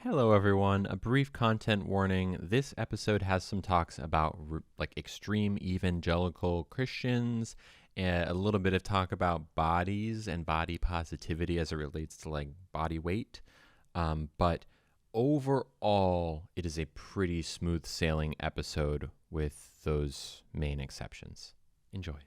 Hello, everyone. A brief content warning. This episode has some talks about extreme evangelical Christians, and a little bit of talk about bodies and body positivity as it relates to like body weight. But overall, it is a pretty smooth sailing episode with those main exceptions. Enjoy.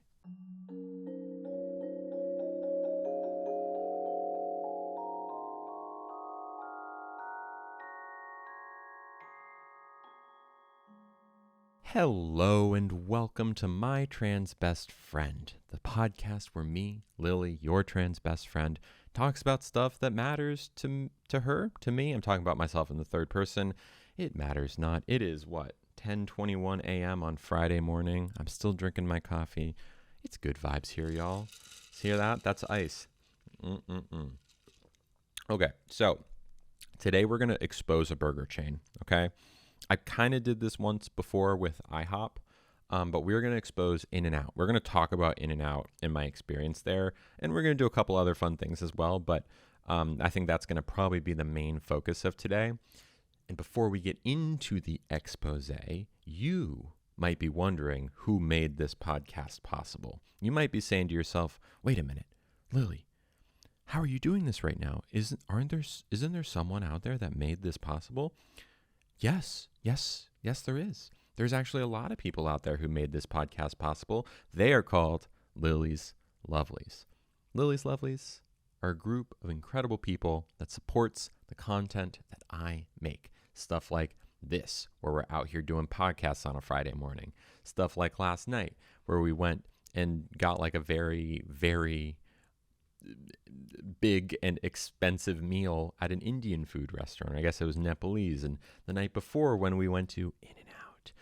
Hello and welcome to My Trans Best Friend, the podcast where me, Lily, your trans best friend, talks about stuff that matters to her, to me. I'm talking about myself in the third person. It matters not. It is what, 10:21 a.m. on Friday morning. I'm still drinking my coffee. It's good vibes here, y'all. Hear that? That's ice. Mm-mm-mm. Okay, so today we're going to expose a burger chain, okay? I kind of did this once before with IHOP, but we're going to expose In-N-Out. We're going to talk about In-N-Out and my experience there, and we're going to do a couple other fun things as well, but I think that's going to probably be the main focus of today. And before we get into the expose, you might be wondering who made this podcast possible. You might be saying to yourself, wait a minute, Lily, how are you doing this right now? Isn't there someone out there that made this possible? Yes, there is. There's actually a lot of people out there who made this podcast possible. They are called Lily's Lovelies. Lily's Lovelies are a group of incredible people that supports the content that I make. Stuff like this, where we're out here doing podcasts on a Friday morning. Stuff like last night, where we went and got like a very, very big and expensive meal at an Indian food restaurant. I guess it was Nepalese. And the night before when we went to In-N-Out,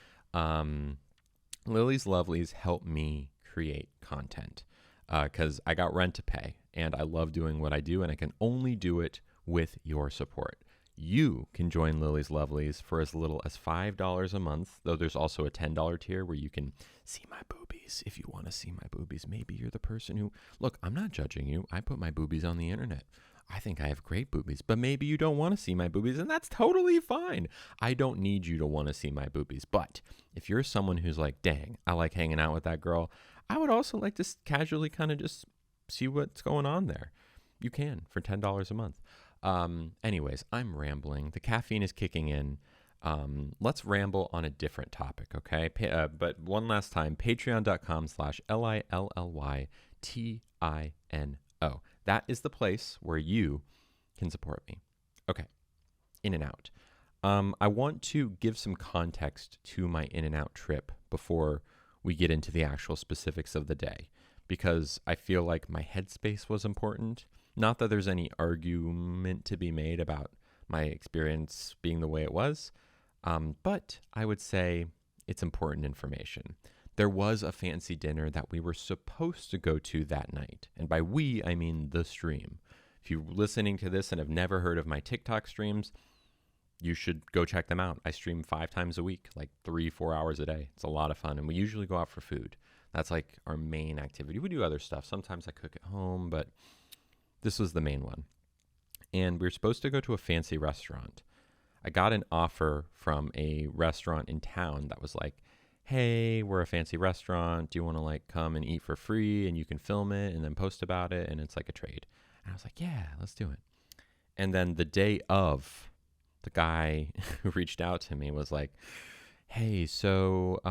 Lily's Lovelies helped me create content because I got rent to pay and I love doing what I do and I can only do it with your support. You can join Lily's Lovelies for as little as $5 a month, though there's also a $10 tier where you can see my boobies if you want to see my boobies. Maybe you're the person who, look, I'm not judging you. I put my boobies on the internet. I think I have great boobies, but maybe you don't want to see my boobies, and that's totally fine. I don't need you to want to see my boobies, but if you're someone who's like, dang, I like hanging out with that girl, I would also like to casually kind of just see what's going on there. You can for $10 a month. Anyways, I'm rambling. The caffeine is kicking in. Let's ramble on a different topic, okay? But one last time, patreon.com/LILLYTINO. That is the place where you can support me. Okay, In-N-Out. I want to give some context to my In-N-Out trip before we get into the actual specifics of the day, because I feel like my headspace was important. Not that there's any argument to be made about my experience being the way it was, but I would say it's important information. There was a fancy dinner that we were supposed to go to that night. And by we, I mean the stream. If you're listening to this and have never heard of my TikTok streams, you should go check them out. I stream 5 times a week, like 3-4 hours a day. It's a lot of fun. And we usually go out for food. That's like our main activity. We do other stuff. Sometimes I cook at home, but this was the main one. And we were supposed to go to a fancy restaurant. I got an offer from a restaurant in town that was like, hey, we're a fancy restaurant. Do you want to like come and eat for free and you can film it and then post about it? And it's like a trade. And I was like, yeah, let's do it. And then the day of, the guy who reached out to me was like, hey, so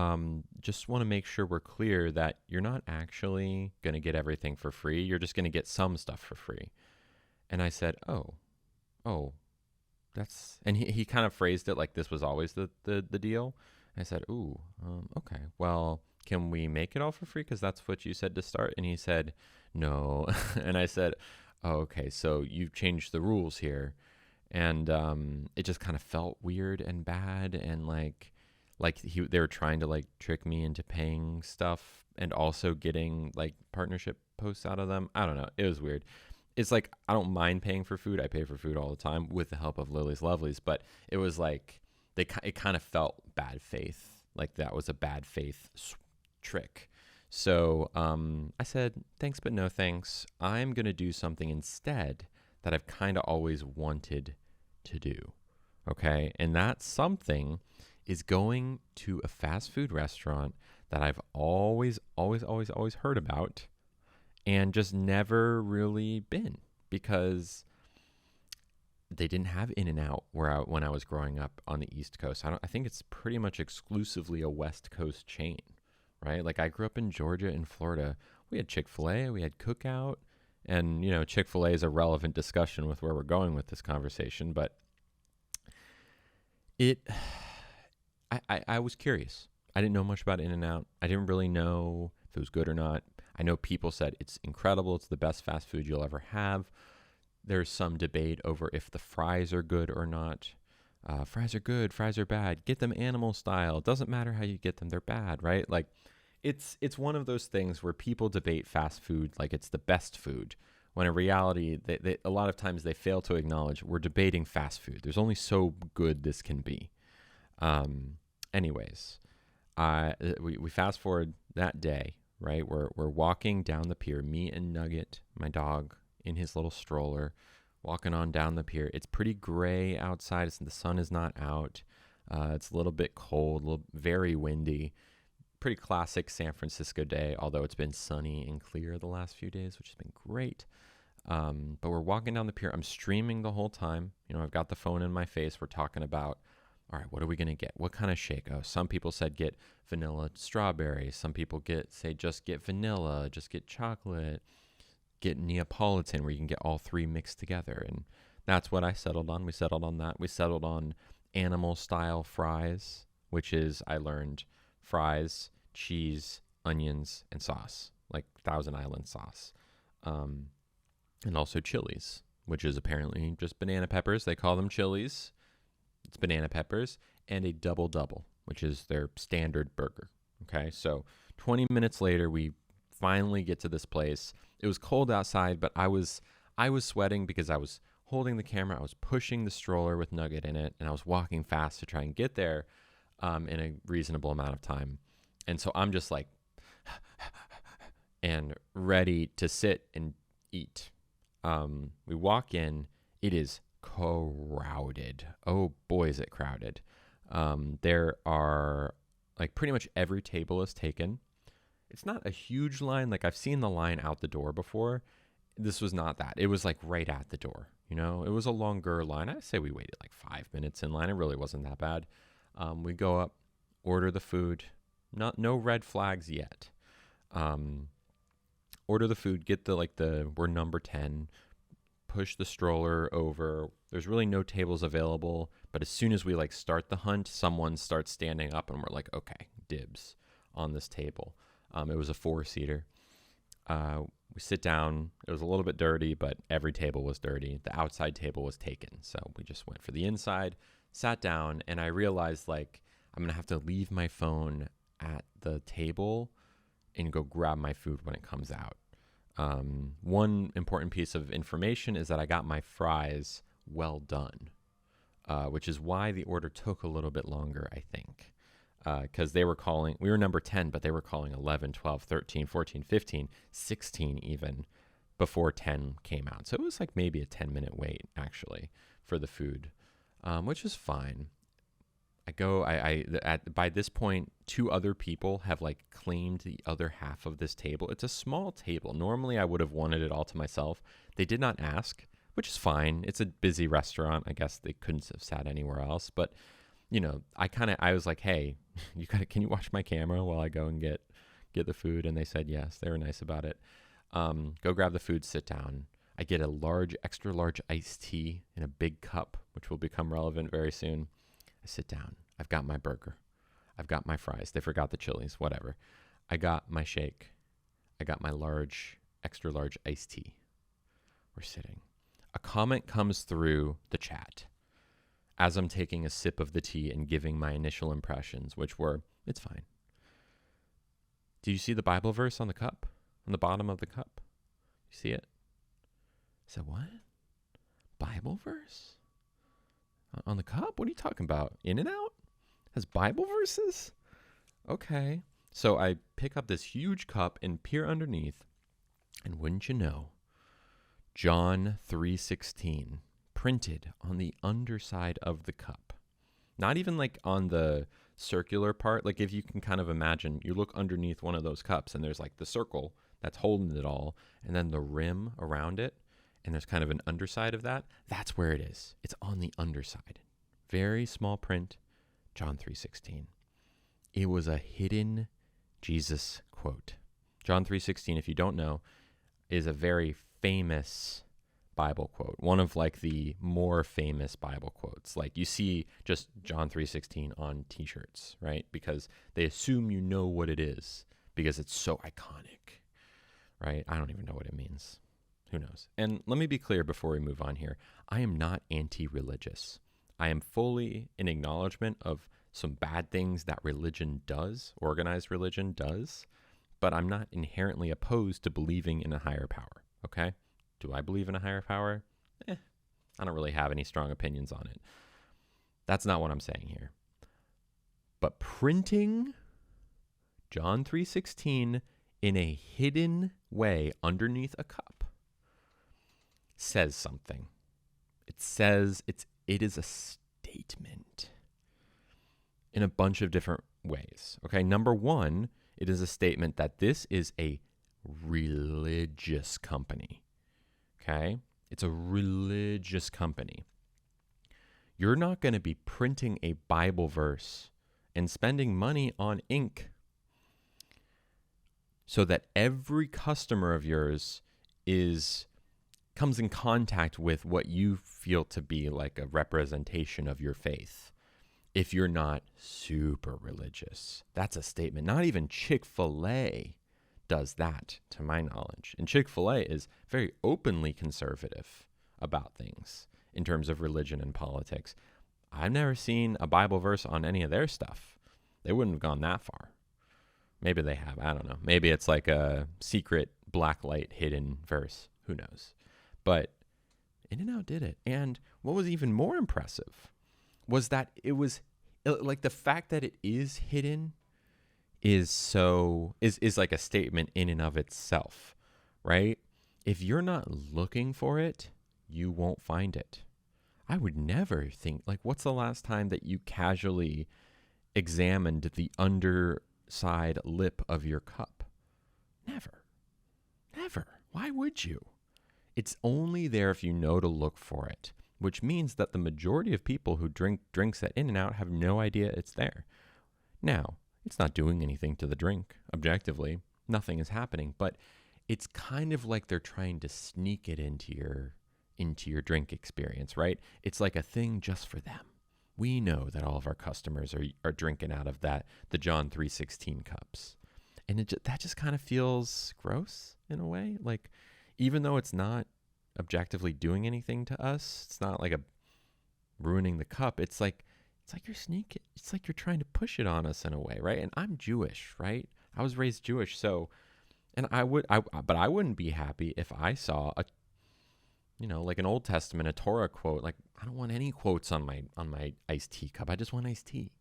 just want to make sure we're clear that you're not actually going to get everything for free. You're just going to get some stuff for free. And I said, oh, that's, and he kind of phrased it like this was always the deal. And I said, okay, well, can we make it all for free? Because that's what you said to start. And he said, no. And I said, oh, okay, so you've changed the rules here. And it just kind of felt weird and bad and like they were trying to like trick me into paying stuff and also getting like partnership posts out of them. I don't know. It was weird. It's like, I don't mind paying for food. I pay for food all the time with the help of Lily's Lovelies, but it was like, it kind of felt bad faith. Like that was a bad faith trick. So I said, thanks, but no thanks. I'm going to do something instead that I've kind of always wanted to do. Okay. And that something is going to a fast food restaurant that I've always heard about and just never really been because they didn't have In-N-Out when I was growing up on the East Coast. I think it's pretty much exclusively a West Coast chain, right? Like I grew up in Georgia and Florida. We had Chick-fil-A, we had Cookout, and Chick-fil-A is a relevant discussion with where we're going with this conversation, but it I was curious. I didn't know much about In-N-Out. I didn't really know if it was good or not. I know people said it's incredible. It's the best fast food you'll ever have. There's some debate over if the fries are good or not. Fries are good, fries are bad. Get them animal style. It doesn't matter how you get them, they're bad, right? Like it's one of those things where people debate fast food like it's the best food, when in reality, a lot of times they fail to acknowledge we're debating fast food. There's only so good this can be. Anyways, we fast forward that day, right? We're walking down the pier, me and Nugget, my dog, in his little stroller, walking on down the pier. It's pretty gray outside. The sun is not out. It's a little bit cold, very windy. Pretty classic San Francisco day, although it's been sunny and clear the last few days, which has been great. But we're walking down the pier. I'm streaming the whole time. I've got the phone in my face. We're talking about, all right, what are we going to get? What kind of shake? Oh, some people said get vanilla strawberry. Some people say just get vanilla, just get chocolate. Get Neapolitan, where you can get all three mixed together. And that's what I settled on. We settled on that. We settled on animal style fries, which is, I learned, fries, cheese, onions, and sauce, like Thousand Island sauce. And also chilies, which is apparently just banana peppers. They call them chilies. It's banana peppers and a double, which is their standard burger. Okay, so 20 minutes later, we finally get to this place. It was cold outside, but I was sweating because I was holding the camera. I was pushing the stroller with Nugget in it, and I was walking fast to try and get there in a reasonable amount of time. And so I'm just like, and ready to sit and eat. We walk in. It is crowded. Oh boy, is it crowded. There are like pretty much every table is taken. It's not a huge line. Like I've seen the line out the door before. This was not that. It was like right at the door. It was a longer line. I'd say we waited like 5 minutes in line. It really wasn't that bad. We go up, order the food. No red flags yet. Order the food. Get we're number 10. Push the stroller over. There's really no tables available. But as soon as we start the hunt, someone starts standing up, and we're like, okay, dibs on this table. It was a 4-seater. We sit down. It was a little bit dirty, but every table was dirty. The outside table was taken. So we just went for the inside, sat down, and I realized I'm going to have to leave my phone at the table and go grab my food when it comes out. One important piece of information is that I got my fries well done, which is why the order took a little bit longer, I think. Because we were number 10, but they were calling 11, 12, 13, 14, 15, 16 even before 10 came out. So it was maybe a 10-minute wait, actually, for the food, which is fine. By this point, 2 other people have claimed the other half of this table. It's a small table. Normally, I would have wanted it all to myself. They did not ask, which is fine. It's a busy restaurant. I guess they couldn't have sat anywhere else, but I was like, hey, can you watch my camera while I go and get the food? And they said yes. They were nice about it. Go grab the food, sit down. I get a extra large iced tea in a big cup, which will become relevant very soon. I sit down. I've got my burger. I've got my fries. They forgot the chilies, whatever. I got my shake. I got my extra large iced tea. We're sitting. A comment comes through the chat as I'm taking a sip of the tea and giving my initial impressions, which were, it's fine. Do you see the Bible verse on the cup? On the bottom of the cup? You see it? I said, what? Bible verse? On the cup? What are you talking about? In-N-Out? Has Bible verses? Okay. So I pick up this huge cup and peer underneath, and wouldn't you know, John 3:16, printed on the underside of the cup. Not even like on the circular part. Like if you can kind of imagine, you look underneath one of those cups and there's like the circle that's holding it all, and then the rim around it, and there's kind of an underside of that. That's where it is. It's on the underside. Very small print, John 3:16. It was a hidden Jesus quote. John 3:16, if you don't know, is a very famous Bible quote, one of like the more famous Bible quotes. Like you see just John 3:16 on t-shirts, right? Because they assume you know what it is because it's so iconic, right? I don't even know what it means. Who knows? And let me be clear before we move on here. I am not anti-religious. I am fully in acknowledgement of some bad things that religion does, organized religion does, but I'm not inherently opposed to believing in a higher power, okay? Do I believe in a higher power? I don't really have any strong opinions on it. That's not what I'm saying here. But printing John 3:16 in a hidden way underneath a cup says something. It is a statement in a bunch of different ways. Okay, number one, it is a statement that this is a religious company. Okay, it's a religious company. You're not going to be printing a Bible verse and spending money on ink so that every customer of yours comes in contact with what you feel to be like a representation of your faith. If you're not super religious, that's a statement. Not even Chick-fil-A does that, to my knowledge. And Chick-fil-A is very openly conservative about things in terms of religion and politics. I've never seen a Bible verse on any of their stuff. They wouldn't have gone that far. Maybe they have. I don't know. Maybe it's like a secret black light hidden verse. Who knows? But In-N-Out did it. And what was even more impressive was that it was like the fact that it is hidden is like a statement in and of itself, right? If you're not looking for it, you won't find it. I would never think, like, what's the last time that you casually examined the underside lip of your cup? Never. Why would you? It's only there if you know to look for it, which means that the majority of people who drink drinks at In-N-Out have no idea it's there. Now, it's not doing anything to the drink. Objectively, nothing is happening, but it's kind of like they're trying to sneak it into your drink experience, right? It's like a thing just for them. We know that all of our customers are drinking out of the John 3:16 cups. And that just kind of feels gross in a way. Like, even though it's not objectively doing anything to us, it's not like ruining the cup. It's like you're sneaking. It's like you're trying to push it on us in a way, right? And I'm Jewish, right? I was raised Jewish, so, and but I wouldn't be happy if I saw like an Old Testament, a Torah quote. Like, I don't want any quotes on my iced tea cup. I just want iced tea.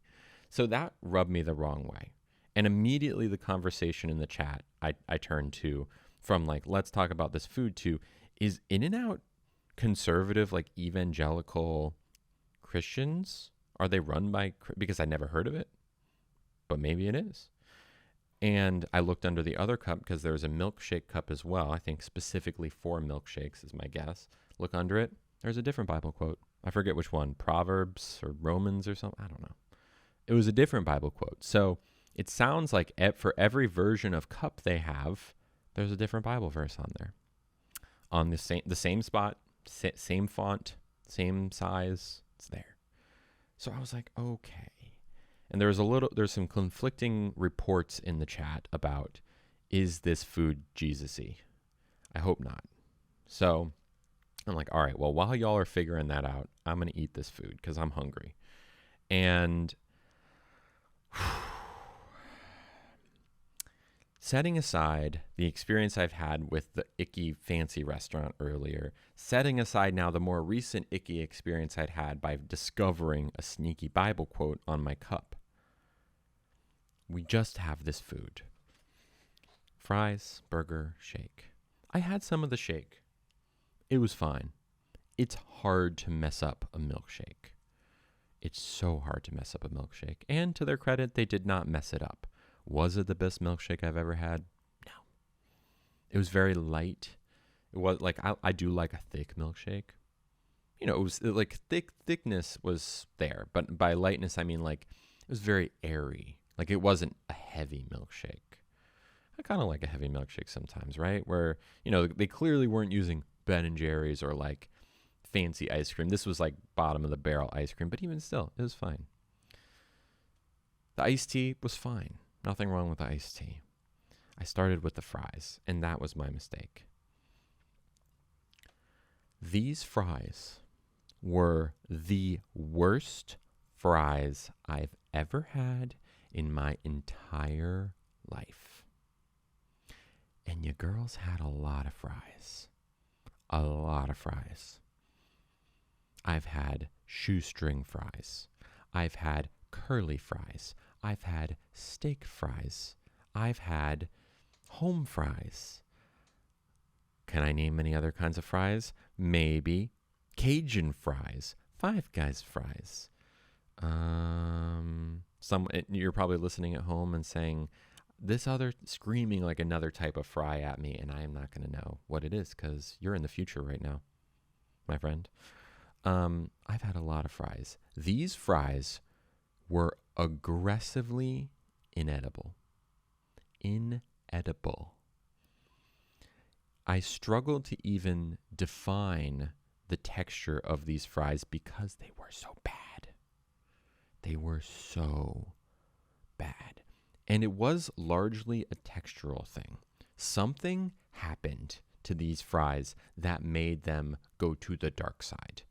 So that rubbed me the wrong way. And immediately the conversation in the chat, I turned to from like, let's talk about this food to, is In-N-Out conservative, like evangelical Christians? Are they run by, because I never heard of it, but maybe it is. And I looked under the other cup because there's a milkshake cup as well. I think specifically for milkshakes is my guess. Look under it. There's a different Bible quote. I forget which one, Proverbs or Romans or something. I don't know. It was a different Bible quote. So it sounds like for every version of cup they have, there's a different Bible verse on there. On the same spot, same font, same size, it's there. So I was like, okay. And there's some conflicting reports in the chat about, is this food Jesus-y? I hope not. So I'm like, all right, well, while y'all are figuring that out, I'm going to eat this food because I'm hungry. And setting aside the experience I've had with the icky fancy restaurant earlier, setting aside now the more recent icky experience I'd had by discovering a sneaky Bible quote on my cup, we just have this food. Fries, burger, shake. I had some of the shake. It was fine. it's hard to mess up a milkshake. It's so hard to mess up a milkshake. And to their credit, they did not mess it up. Was it the best milkshake I've ever had? No. It was very light. It was like, I do like a thick milkshake. It was like thickness was there. But by lightness, I mean like it was very airy. Like it wasn't a heavy milkshake. I kind of like a heavy milkshake sometimes, right? Where, they clearly weren't using Ben & Jerry's or like fancy ice cream. This was like bottom of the barrel ice cream, but even still, it was fine. The iced tea was fine. Nothing wrong with the iced tea. I started with the fries, and that was my mistake. These fries were the worst fries I've ever had in my entire life. And you girls had a lot of fries. A lot of fries. I've had shoestring fries. I've had curly fries. I've had steak fries. I've had home fries. Can I name any other kinds of fries? Maybe. Cajun fries. Five Guys fries. You're probably listening at home and saying, screaming like another type of fry at me, and I am not going to know what it is because you're in the future right now, my friend. I've had a lot of fries. These fries were aggressively inedible. Inedible. I struggled to even define the texture of these fries because they were so bad. They were so bad. And it was largely a textural thing. Something happened to these fries that made them go to the dark side.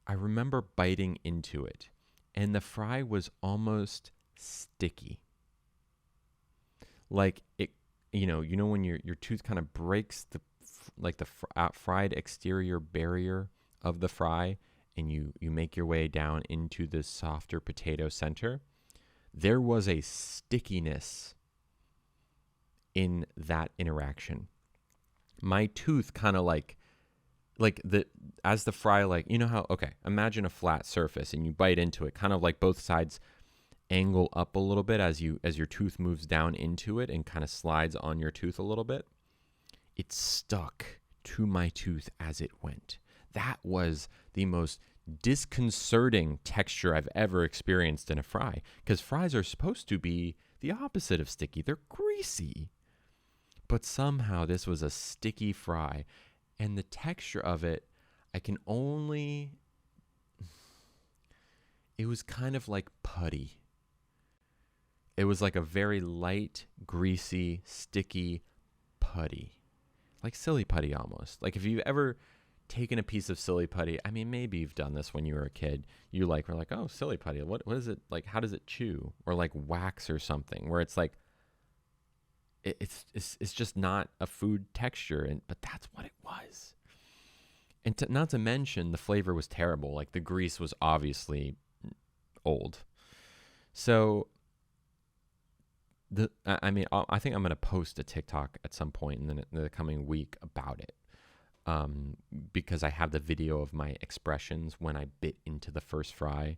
I remember biting into it, and the fry was almost sticky. Like it, when your tooth kind of breaks the fried exterior barrier of the fry, and you make your way down into the softer potato center. There was a stickiness in that interaction. My tooth kind of as the fry, imagine a flat surface and you bite into it, kind of like both sides angle up a little bit as your tooth moves down into it and kind of slides on your tooth a little bit. It stuck to my tooth as it went. That was the most disconcerting texture I've ever experienced in a fry, because fries are supposed to be the opposite of sticky. They're greasy. But somehow this was a sticky fry, and the texture of it, it was kind of like putty. It was like a very light, greasy, sticky putty. Like silly putty almost. Like if you've ever taken a piece of silly putty, maybe you've done this when you were a kid. You were like, oh, silly putty. What is it? Like, how does it chew? Or like wax or something, where it's like, it's just not a food texture, but that's what it was. And not to mention, the flavor was terrible. Like the grease was obviously old. So I think I'm going to post a TikTok at some point in the coming week about it. Because I have the video of my expressions when I bit into the first fry.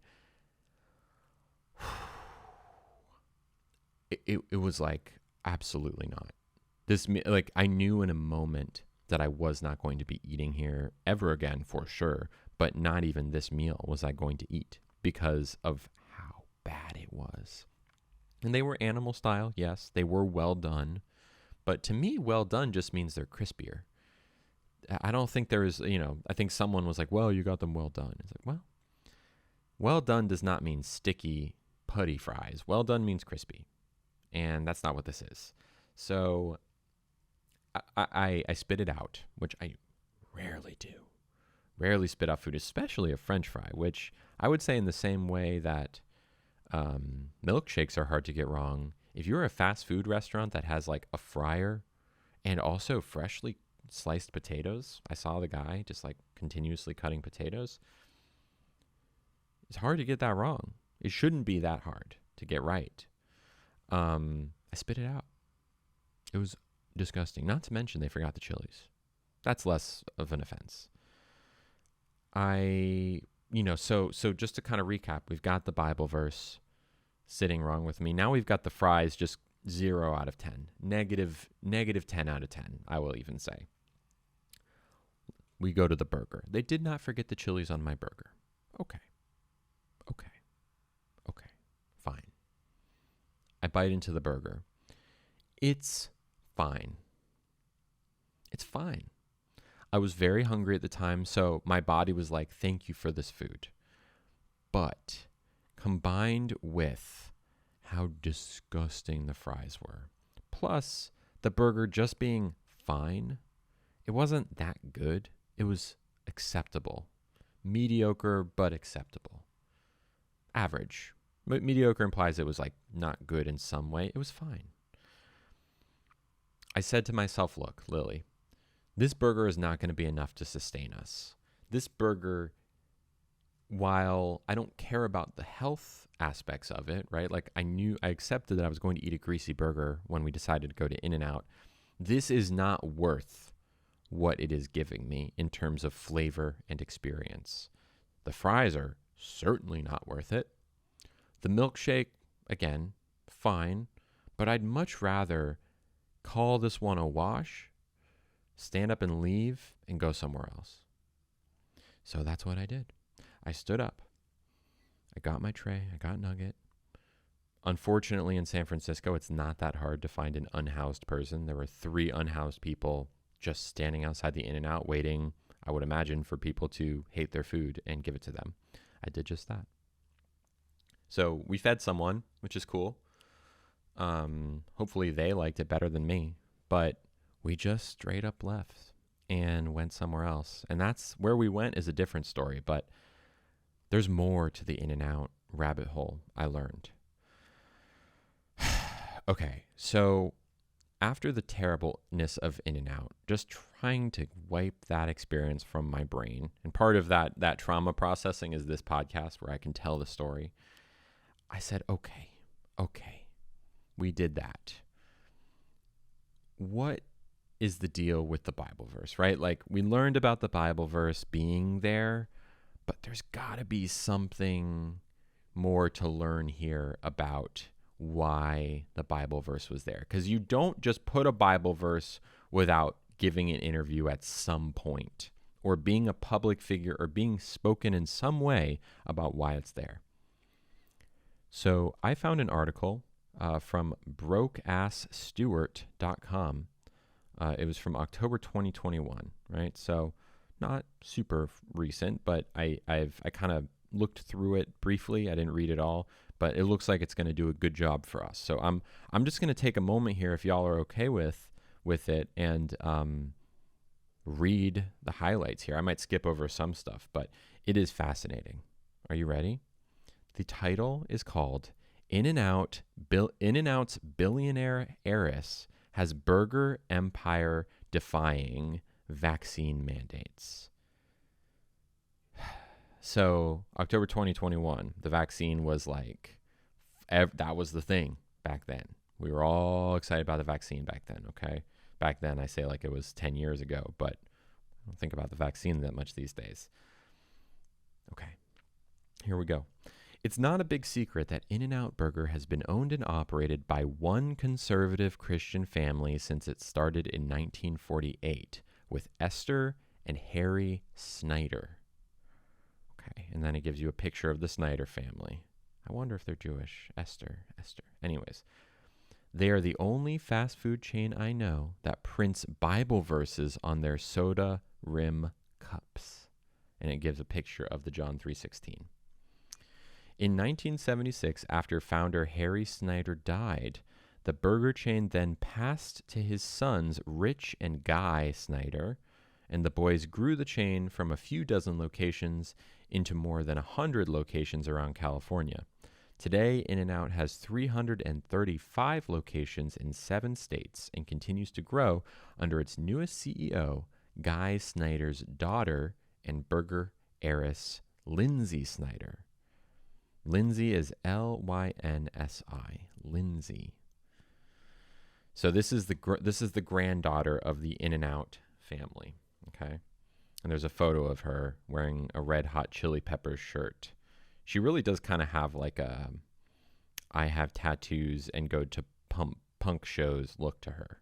It was like, absolutely not. I knew in a moment that I was not going to be eating here ever again for sure, but not even this meal was I going to eat because of how bad it was. And they were animal style, yes, they were well done, but to me, well done just means they're crispier. I don't think there is, I think someone was like, well, you got them well done. It's like, well done does not mean sticky, putty fries. Well done means crispy. And that's not what this is. So I spit it out, which I rarely do. Rarely spit out food, especially a French fry, which I would say in the same way that milkshakes are hard to get wrong. If you're a fast food restaurant that has like a fryer and also freshly sliced potatoes, I saw the guy just like continuously cutting potatoes. It's hard to get that wrong. It shouldn't be that hard to get right. I spit it out. It was disgusting. Not to mention they forgot the chilies. That's less of an offense. So just to kind of recap, we've got the Bible verse sitting wrong with me. Now we've got the fries just 0 out of 10, negative 10 out of 10, I will even say. We go to the burger. They did not forget the chilies on my burger. Okay, fine. I bite into the burger. It's fine. I was very hungry at the time, so my body was like, thank you for this food. But combined with how disgusting the fries were, plus the burger just being fine, it wasn't that good. It was acceptable. Mediocre, but acceptable. Average. Mediocre implies it was like not good in some way. It was fine. I said to myself, look, Lily, this burger is not going to be enough to sustain us. This burger, while I don't care about the health aspects of it, right? Like I accepted that I was going to eat a greasy burger when we decided to go to In-N-Out. This is not worth what it is giving me in terms of flavor and experience. The fries are certainly not worth it. The milkshake, again, fine, but I'd much rather call this one a wash, stand up and leave, and go somewhere else. So that's what I did. I stood up. I got my tray. I got nugget. Unfortunately, in San Francisco, it's not that hard to find an unhoused person. There were 3 unhoused people just standing outside the In-N-Out waiting, I would imagine, for people to hate their food and give it to them. I did just that. So we fed someone, which is cool. Hopefully they liked it better than me, but we just straight up left and went somewhere else. And that's where we went is a different story, but there's more to the In-N-Out rabbit hole, I learned. Okay, so after the terribleness of In-N-Out, just trying to wipe that experience from my brain, and part of that trauma processing is this podcast where I can tell the story. I said, okay, we did that. What is the deal with the Bible verse, right? Like we learned about the Bible verse being there, but there's got to be something more to learn here about why the Bible verse was there. Because you don't just put a Bible verse without giving an interview at some point or being a public figure or being spoken in some way about why it's there. So I found an article from brokeassstewart.com. It was from October 2021, right? So not super recent, but I kind of looked through it briefly. I didn't read it all, but it looks like it's going to do a good job for us. So I'm just going to take a moment here, if y'all are okay with it, and read the highlights here. I might skip over some stuff, but it is fascinating. Are you ready? The title is called In-N-Out's billionaire heiress has burger empire defying vaccine mandates. So October 2021, the vaccine was like, that was the thing back then. We were all excited about the vaccine back then, okay? Back then, I say like it was 10 years ago, but I don't think about the vaccine that much these days. Okay, here we go. It's not a big secret that In-N-Out Burger has been owned and operated by one conservative Christian family since it started in 1948 with Esther and Harry Snyder. Okay, and then it gives you a picture of the Snyder family. I wonder if they're Jewish. Esther. Anyways, they are the only fast food chain I know that prints Bible verses on their soda rim cups. And it gives a picture of the John 3:16. In 1976, after founder Harry Snyder died, the burger chain then passed to his sons, Rich and Guy Snyder, and the boys grew the chain from a few dozen locations into more than 100 locations around California. Today, In-N-Out has 335 locations in 7 states and continues to grow under its newest CEO, Guy Snyder's daughter and burger heiress, Lindsay Snyder. Lindsay is Lynsi. Lindsay. So this is the granddaughter of the In-N-Out family. Okay, And there's a photo of her wearing a Red Hot Chili Peppers shirt. She really does kind of have like a I have tattoos and go to punk shows look to her.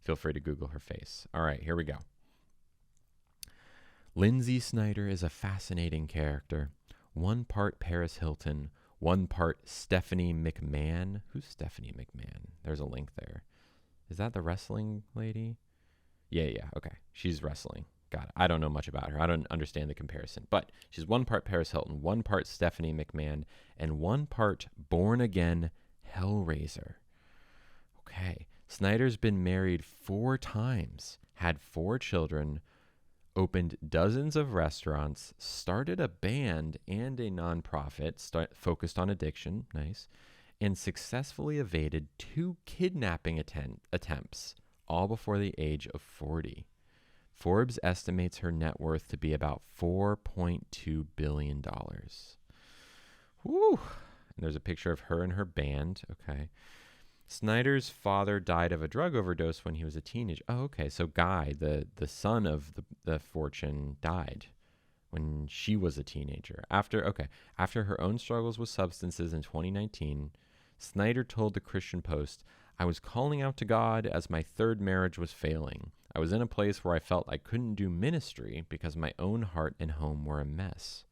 Feel free to Google her face. All right, here we go. Lindsay Snyder is a fascinating character. One part Paris Hilton, one part Stephanie McMahon. Who's Stephanie McMahon? There's a link there. Is that the wrestling lady? Yeah, okay. She's wrestling. Got it. I don't know much about her. I don't understand the comparison. But she's one part Paris Hilton, one part Stephanie McMahon, and one part born-again Hellraiser. Okay. Snyder's been married 4 times, had 4 children, opened dozens of restaurants, started a band and a nonprofit focused on addiction, nice, and successfully evaded 2 kidnapping attempts, all before the age of 40. Forbes estimates her net worth to be about $4.2 billion. Woo! And there's a picture of her and her band. Okay. Snyder's father died of a drug overdose when he was a teenager. Oh, okay. So Guy, the son of the fortune, died when she was a teenager. After her own struggles with substances in 2019, Snyder told the Christian Post, "I was calling out to God as my 3rd marriage was failing. I was in a place where I felt I couldn't do ministry because my own heart and home were a mess."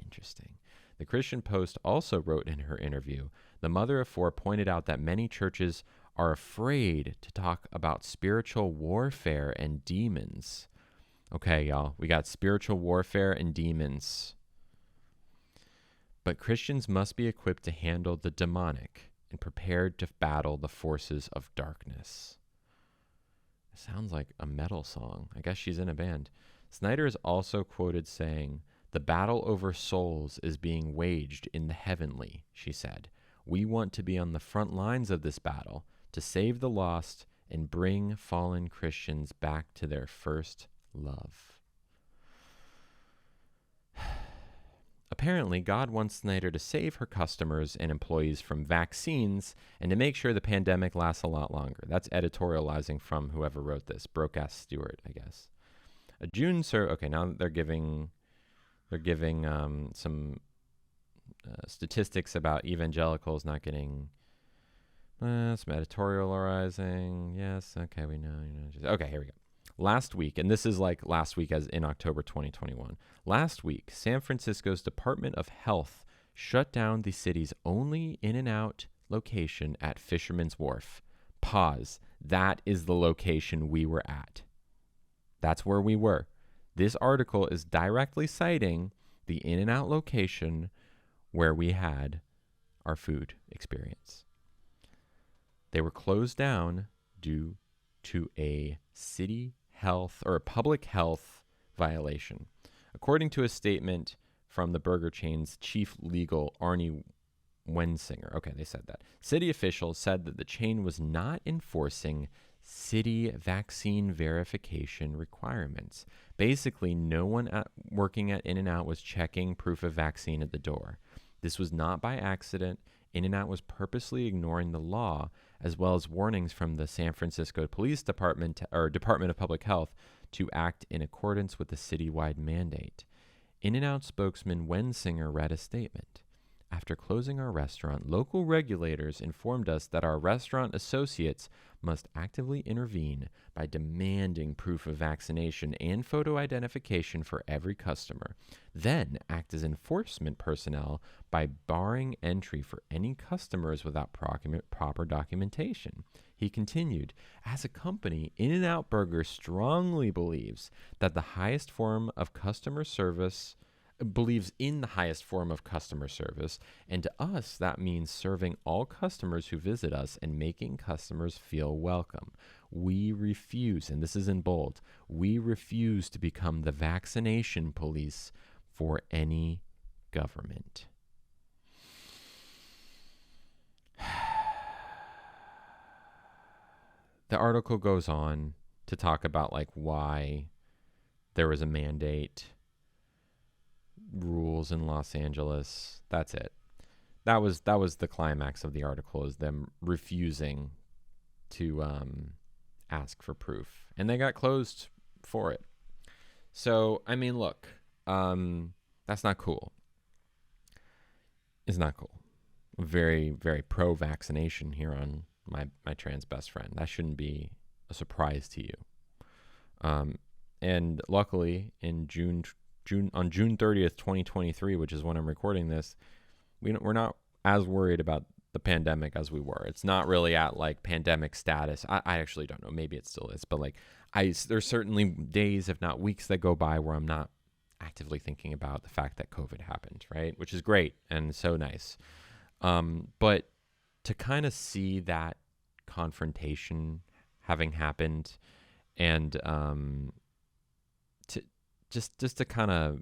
Interesting. The Christian Post also wrote in her interview, the mother of 4 pointed out that many churches are afraid to talk about spiritual warfare and demons. Okay, y'all, we got spiritual warfare and demons. But Christians must be equipped to handle the demonic and prepared to battle the forces of darkness. It sounds like a metal song. I guess she's in a band. Snyder is also quoted saying, "The battle over souls is being waged in the heavenly," she said. "We want to be on the front lines of this battle to save the lost and bring fallen Christians back to their first love." Apparently, God wants Snyder to save her customers and employees from vaccines and to make sure the pandemic lasts a lot longer. That's editorializing from whoever wrote this, Broke-ass Stewart, I guess. A June survey. Okay, now they're giving some statistics about evangelicals not getting some editorializing. Yes, okay, we know. Okay, here we go. Last week, and this is like last week as in October 2021. Last week, San Francisco's Department of Health shut down the city's only In-N-Out location at Fisherman's Wharf. Pause. That is the location we were at. That's where we were. This article is directly citing the In-N-Out location where we had our food experience. They were closed down due to a city health or a public health violation. According to a statement from the burger chain's chief legal, Arnie Wensinger. Okay, they said that. City officials said that the chain was not enforcing city vaccine verification requirements. Basically, no one working at In-N-Out was checking proof of vaccine at the door. This was not by accident. In-N-Out was purposely ignoring the law, as well as warnings from the San Francisco Police Department or Department of Public Health to act in accordance with the citywide mandate. In-N-Out spokesman Wensinger read a statement. After closing our restaurant, local regulators informed us that our restaurant associates must actively intervene by demanding proof of vaccination and photo identification for every customer, then act as enforcement personnel by barring entry for any customers without proper documentation. He continued, as a company, In-N-Out Burger strongly believes that the highest form of customer service believes in the highest form of customer service, and to us that means serving all customers who visit us and making customers feel welcome. We refuse, and this is in bold, we refuse to become the vaccination police for any government. The article goes on to talk about like why there was a mandate, rules in Los Angeles. That's it. That was the climax of the article, is them refusing to ask for proof, and they got closed for it. So, I mean, look, that's not cool. It's not cool. Very, very pro-vaccination here on my trans best friend. That shouldn't be a surprise to you. And luckily, on June 30th, 2023, which is when I'm recording this, we're not as worried about the pandemic as we were. It's not really at like pandemic status. I actually don't know. Maybe it still is, but like there's certainly days, if not weeks, that go by where I'm not actively thinking about the fact that COVID happened, right? Which is great and so nice. But to kind of see that confrontation having happened, and to just to kind of,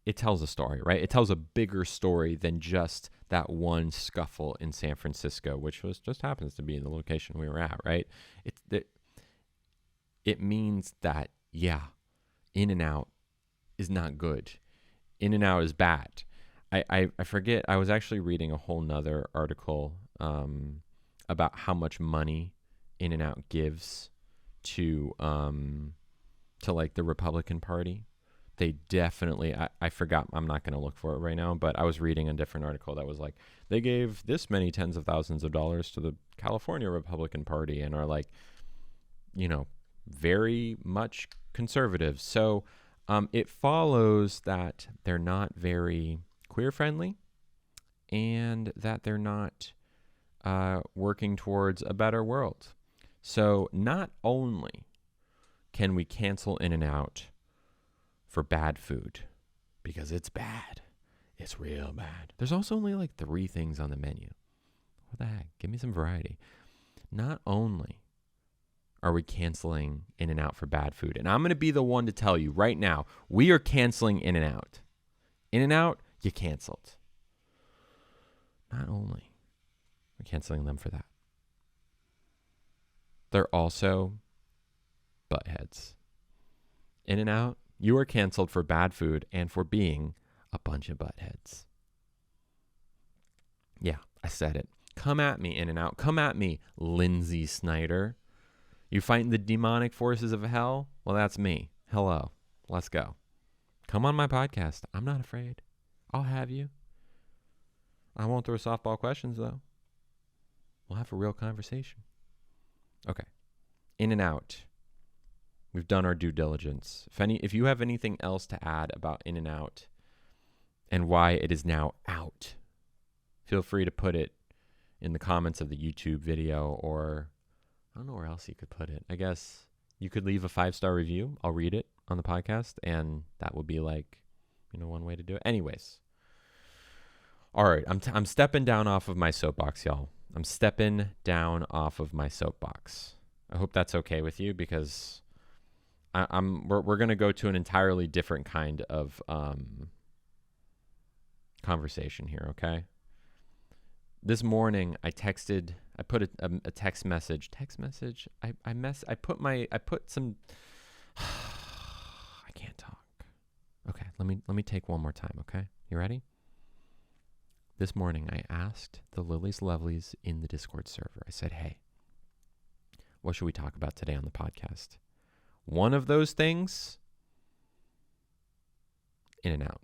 it tells a story, right? It tells a bigger story than just that one scuffle in San Francisco, which just happens to be the location we were at, right? It means that, yeah, In-N-Out is not good. In-N-Out is bad. I forget. I was actually reading a whole nother article about how much money In-N-Out gives to like the Republican Party. They definitely, I forgot, I'm not going to look for it right now, but I was reading a different article that was like, they gave this many tens of thousands of dollars to the California Republican Party and are like, very much conservative. So it follows that they're not very queer friendly and that they're not working towards a better world. So not only can we cancel In-N-Out for bad food, because it's bad. It's real bad. There's also only like 3 things on the menu. What the heck? Give me some variety. Not only are we canceling In-N-Out for bad food, and I'm going to be the one to tell you right now, we are canceling In-N-Out. In-N-Out, you canceled. Not only are we canceling them for that, they're also buttheads. In-N-Out, you are canceled for bad food and for being a bunch of buttheads. Yeah, I said it. Come at me, In-N-Out. Come at me, Lindsay Snyder. You fighting the demonic forces of hell? Well, that's me. Hello. Let's go. Come on my podcast. I'm not afraid. I'll have you. I won't throw softball questions, though. We'll have a real conversation. Okay. In-N-Out. We've done our due diligence. If you have anything else to add about In-N-Out and why it is now out, feel free to put it in the comments of the YouTube video, or I don't know where else you could put it. I guess you could leave a 5-star review. I'll read it on the podcast, and that would be like, one way to do it. Anyways. All right, I'm stepping down off of my soapbox, y'all. I'm stepping down off of my soapbox. I hope that's okay with you, because we're going to go to an entirely different kind of conversation here, okay? This morning I put a text message. I put some I can't talk. Okay, let me take one more time, okay? You ready? This morning I asked the Lilies Lovelies in the Discord server. I said, "Hey, what should we talk about today on the podcast?" One of those things, In-N-Out.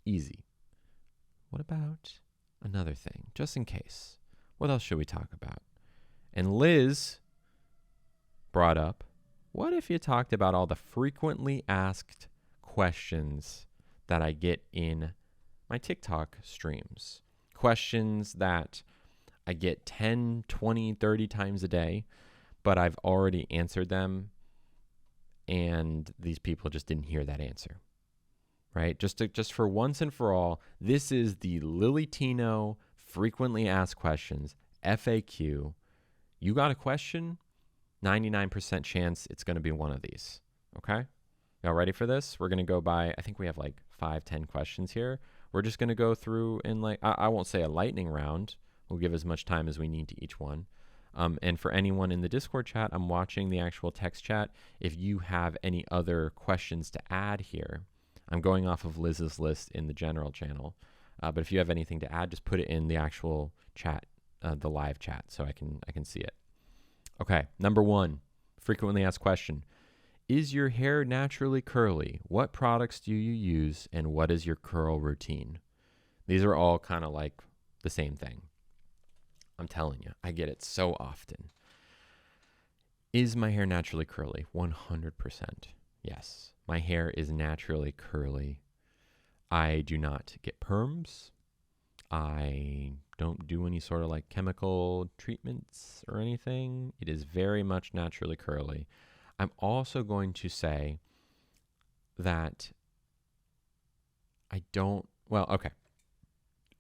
Easy. What about another thing, just in case? What else should we talk about? And Liz brought up, what if you talked about all the frequently asked questions that I get in my TikTok streams? Questions that I get 10, 20, 30 times a day, but I've already answered them, and these people just didn't hear that answer, right? Just for once and for all, this is the Lily Tino frequently asked questions, FAQ. You got a question? 99% chance it's going to be one of these, okay? Y'all ready for this? We're going to go by, I think we have like 5-10 questions here. We're just going to go through in like, I won't say a lightning round. We'll give as much time as we need to each one. And for anyone in the Discord chat, I'm watching the actual text chat. If you have any other questions to add here, I'm going off of Liz's list in the general channel. But if you have anything to add, just put it in the actual chat, the live chat, so I can see it. Okay, number 1, frequently asked question. Is your hair naturally curly? What products do you use, and what is your curl routine? These are all kind of like the same thing. I'm telling you, I get it so often. Is my hair naturally curly? 100%. Yes, my hair is naturally curly. I do not get perms. I don't do any sort of like chemical treatments or anything. It is very much naturally curly. I'm also going to say that okay.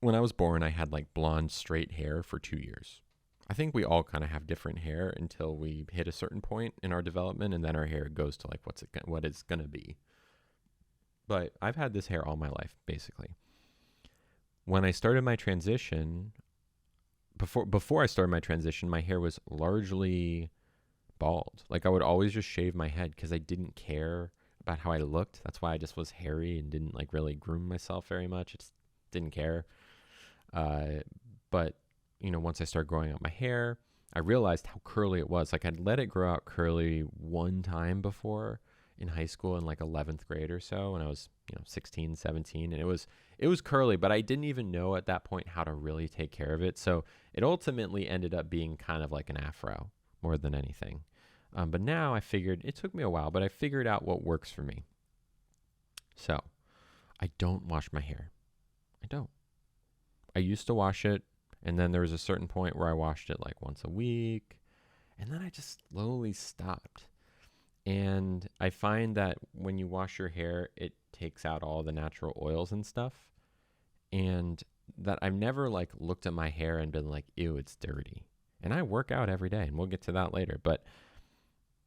When I was born, I had like blonde, straight hair for 2 years. I think we all kind of have different hair until we hit a certain point in our development, and then our hair goes to like what it's gonna be. But I've had this hair all my life, basically. When I started my transition, before I started my transition, my hair was largely bald. Like I would always just shave my head because I didn't care about how I looked. That's why I just was hairy and didn't like really groom myself very much. I just didn't care. But once I started growing out my hair, I realized how curly it was. Like I'd let it grow out curly one time before in high school in like 11th grade or so when I was 16, 17, and it was curly, but I didn't even know at that point how to really take care of it. So it ultimately ended up being kind of like an afro more than anything. But now I figured, it took me a while, but I figured out what works for me. So I don't wash my hair. I don't. I used to wash it, and then there was a certain point where I washed it like once a week, and then I just slowly stopped. And I find that when you wash your hair, it takes out all the natural oils and stuff. And that I've never like looked at my hair and been like, ew, it's dirty. And I work out every day, and we'll get to that later, but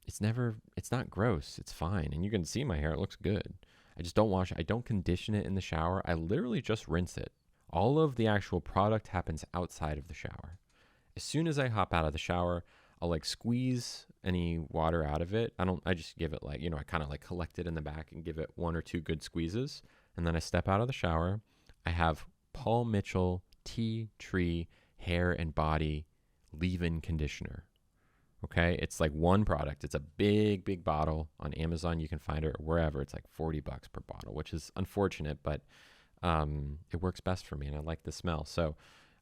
it's not gross. It's fine. And you can see my hair, it looks good. I just don't wash it. I don't condition it in the shower. I literally just rinse it. All of the actual product happens outside of the shower. As soon as I hop out of the shower, I'll like squeeze any water out of it. I just give it like, I kind of like collect it in the back and give it one or two good squeezes. And then I step out of the shower. I have Paul Mitchell Tea Tree Hair and Body Leave-In Conditioner. Okay. It's like one product. It's a big, big bottle. On Amazon, you can find it, or wherever. It's like $40 per bottle, which is unfortunate, but it works best for me, and I like the smell. So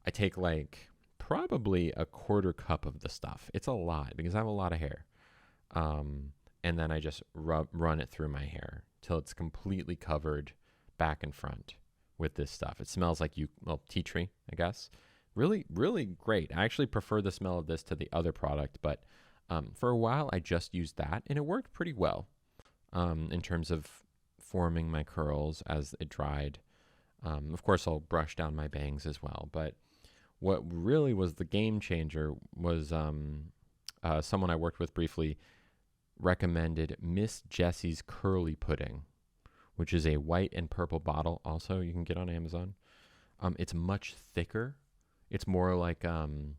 I take like probably a quarter cup of the stuff. It's a lot because I have a lot of hair. And then I just run it through my hair till it's completely covered back and front with this stuff. It smells like tea tree, I guess. Really, really great. I actually prefer the smell of this to the other product, but for a while I just used that, and it worked pretty well in terms of forming my curls as it dried. Of course, I'll brush down my bangs as well, but what really was the game changer was someone I worked with briefly recommended Miss Jessie's Curly Pudding, which is a white and purple bottle. Also, you can get on Amazon. It's much thicker. It's more like, I don't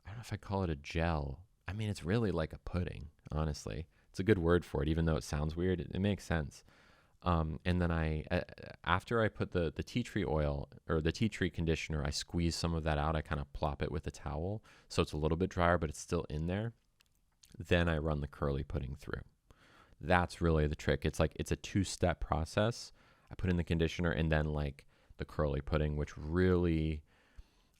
know if I call it a gel. I mean, it's really like a pudding, honestly. It's a good word for it, even though it sounds weird. It makes sense. And then after I put the tea tree oil or the tea tree conditioner, I squeeze some of that out. I kind of plop it with a towel so it's a little bit drier, but it's still in there. Then I run the curly pudding through. That's really the trick. It's a two-step process. I put in the conditioner and then like the curly pudding, which really,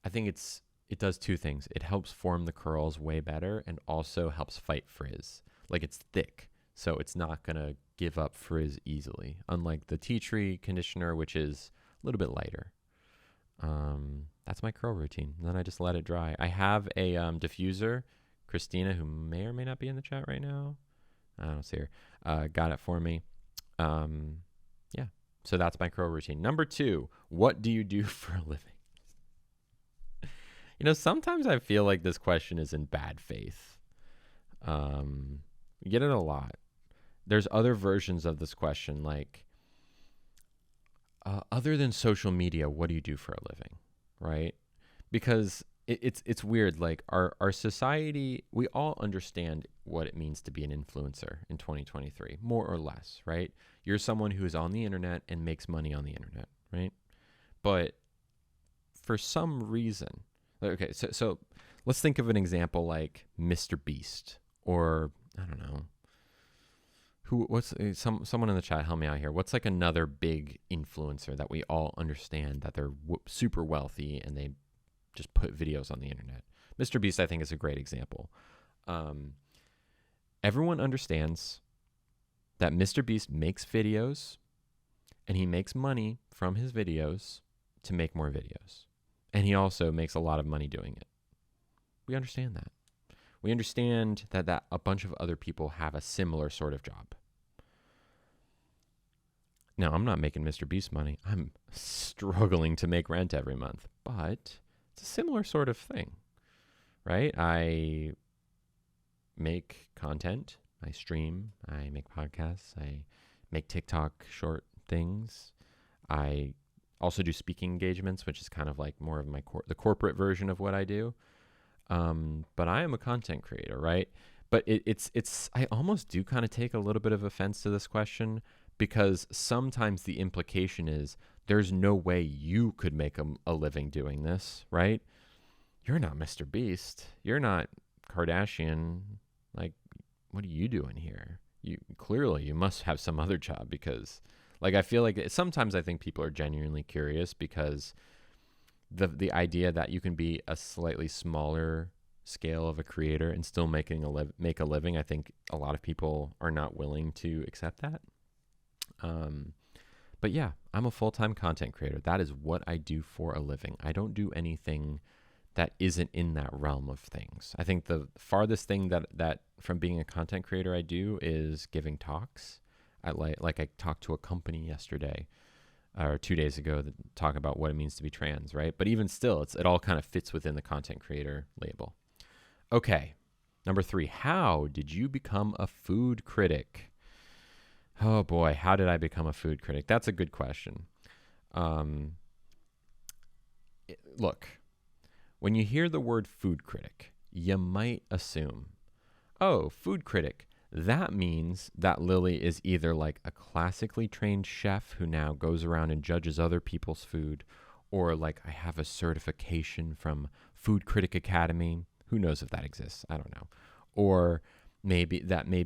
I think it does two things. It helps form the curls way better and also helps fight frizz. Like it's thick, so it's not going to give up frizz easily, unlike the tea tree conditioner, which is a little bit lighter. That's my curl routine. And then I just let it dry. I have a diffuser. Christina, who may or may not be in the chat right now, I don't see her, got it for me. Yeah, so that's my curl routine. Number 2, what do you do for a living? Sometimes I feel like this question is in bad faith. We get it a lot. There's other versions of this question, like, other than social media, what do you do for a living, right? Because it's weird. Like our society, we all understand what it means to be an influencer in 2023, more or less, right? You're someone who is on the internet and makes money on the internet, right? But for some reason, okay, so let's think of an example like Mr. Beast, or I don't know, What's someone in the chat? Help me out here. What's like another big influencer that we all understand that they're super wealthy and they just put videos on the internet? Mr. Beast, I think, is a great example. Everyone understands that Mr. Beast makes videos and he makes money from his videos to make more videos. And he also makes a lot of money doing it. We understand that. We understand that a bunch of other people have a similar sort of job. Now, I'm not making Mr. Beast money. I'm struggling to make rent every month, but it's a similar sort of thing, right? I make content. I stream. I make podcasts. I make TikTok short things. I also do speaking engagements, which is kind of like more of my the corporate version of what I do. But I am a content creator, right? But it's I almost do kind of take a little bit of offense to this question, because sometimes the implication is there's no way you could make a living doing this, right? You're not Mr. Beast. You're not Kardashian. Like, what are you doing here? You must have some other job, because like I feel like sometimes I think people are genuinely curious, because the idea that you can be a slightly smaller scale of a creator and still make a living, I think a lot of people are not willing to accept that. But yeah, I'm a full-time content creator. That is what I do for a living. I don't do anything that isn't in that realm of things. I think the farthest thing that from being a content creator I do is giving talks. I talked to a company yesterday or 2 days ago that talk about what it means to be trans, right? But even still, it all kind of fits within the content creator label. Okay, number 3, how did you become a food critic? Oh boy, how did I become a food critic? That's a good question. Look, when you hear the word food critic, you might assume, oh, food critic, that means that Lily is either like a classically trained chef who now goes around and judges other people's food, or like I have a certification from Food Critic Academy. Who knows if that exists? I don't know. Or maybe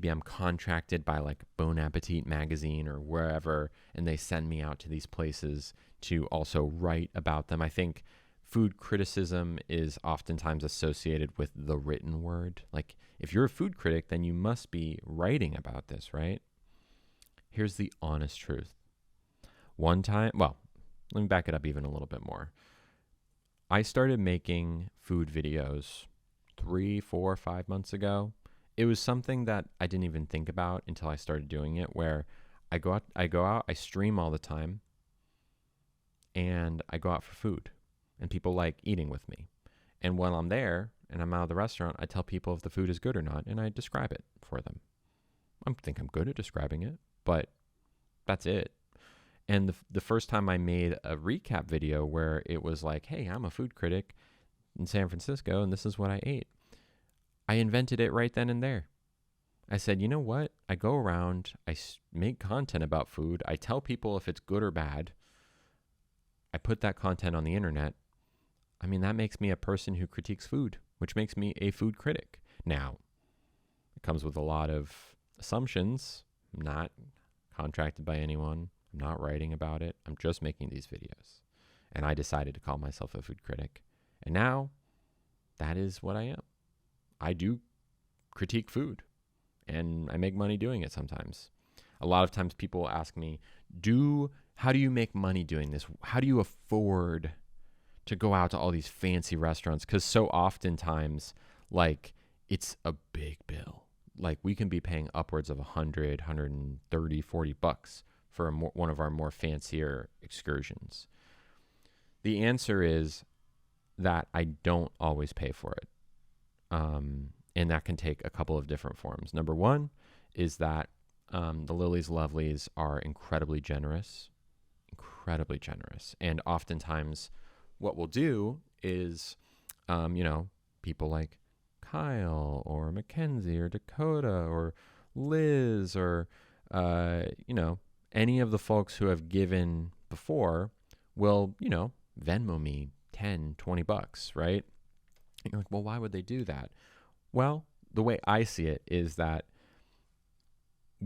I'm contracted by like Bon Appetit magazine or wherever, and they send me out to these places to also write about them. I think food criticism is oftentimes associated with the written word. Like, if you're a food critic, then you must be writing about this, right? Here's the honest truth. One time, well, let me back it up even a little bit more. I started making food videos 3, 4, 5 months ago. It was something that I didn't even think about until I started doing it, where I go out, I stream all the time, and I go out for food, and people like eating with me. And while I'm there and I'm out of the restaurant, I tell people if the food is good or not, and I describe it for them. I think I'm good at describing it, but that's it. And the first time I made a recap video where it was like, hey, I'm a food critic in San Francisco, and this is what I ate, I invented it right then and there. I said, you know what? I go around, I make content about food. I tell people if it's good or bad. I put that content on the internet. I mean, that makes me a person who critiques food, which makes me a food critic. Now, it comes with a lot of assumptions. I'm not contracted by anyone. I'm not writing about it. I'm just making these videos. And I decided to call myself a food critic. And now, that is what I am. I do critique food, and I make money doing it sometimes. A lot of times people ask me, how do you make money doing this? How do you afford to go out to all these fancy restaurants? Because so oftentimes, like, it's a big bill. Like, we can be paying upwards of $100, $130, $40 for one of our more fancier excursions. The answer is that I don't always pay for it. And that can take a couple of different forms. Number one is that the Lily's Lovelies are incredibly generous. And oftentimes what we'll do is, people like Kyle or Mackenzie or Dakota or Liz or, any of the folks who have given before will, Venmo me $10, $20, right? And you're like, well, why would they do that? Well, the way I see it is that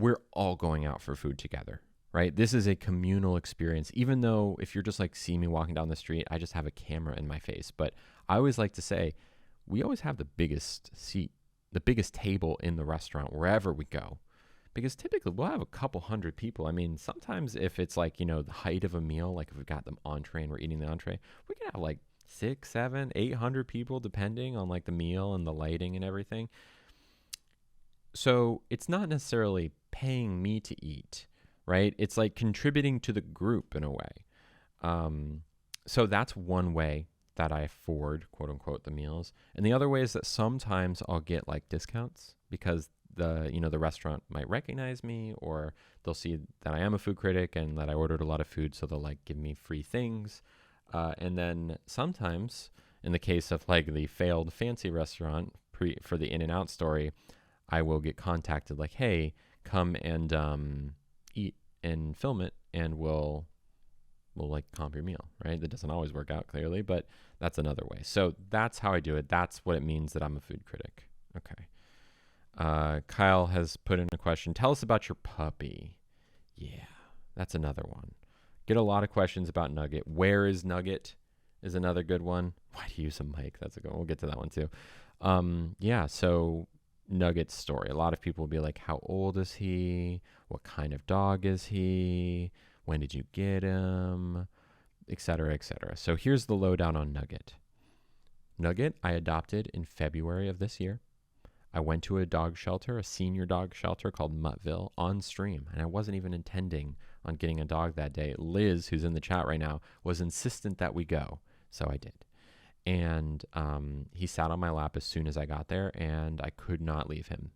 we're all going out for food together, right? This is a communal experience, even though if you're just like see me walking down the street, I just have a camera in my face. But I always like to say, we always have the biggest seat, the biggest table in the restaurant, wherever we go. Because typically we'll have a couple hundred people. I mean, sometimes if it's like, the height of a meal, like if we've got the entree and we're eating the entree, we can have like 6, 7, 800 people, depending on like the meal and the lighting and everything. So it's not necessarily paying me to eat, right? It's like contributing to the group in a way. So that's one way that I afford, quote unquote, the meals. And the other way is that sometimes I'll get like discounts because the restaurant might recognize me, or they'll see that I am a food critic and that I ordered a lot of food. So they'll like give me free things. And then sometimes in the case of like the failed fancy restaurant for the In-N-Out story, I will get contacted like, hey, come and eat and film it, and we'll like comp your meal, right? That doesn't always work out clearly, but that's another way. So that's how I do it. That's what it means that I'm a food critic. Okay. Kyle has put in a question. Tell us about your puppy. Yeah, that's another one. Get a lot of questions about Nugget. Where is Nugget is another good one. Why do you use a mic? That's a good one. We'll get to that one too. Yeah, so Nugget's story. A lot of people will be like, how old is he? What kind of dog is he? When did you get him? Et cetera, et cetera. So here's the lowdown on Nugget. Nugget, I adopted in February of this year. I went to a dog shelter, a senior dog shelter called Muttville on stream, and I wasn't even intending on getting a dog that day. Liz, who's in the chat right now, was insistent that we go, so I did. And he sat on my lap as soon as I got there, and I could not leave him.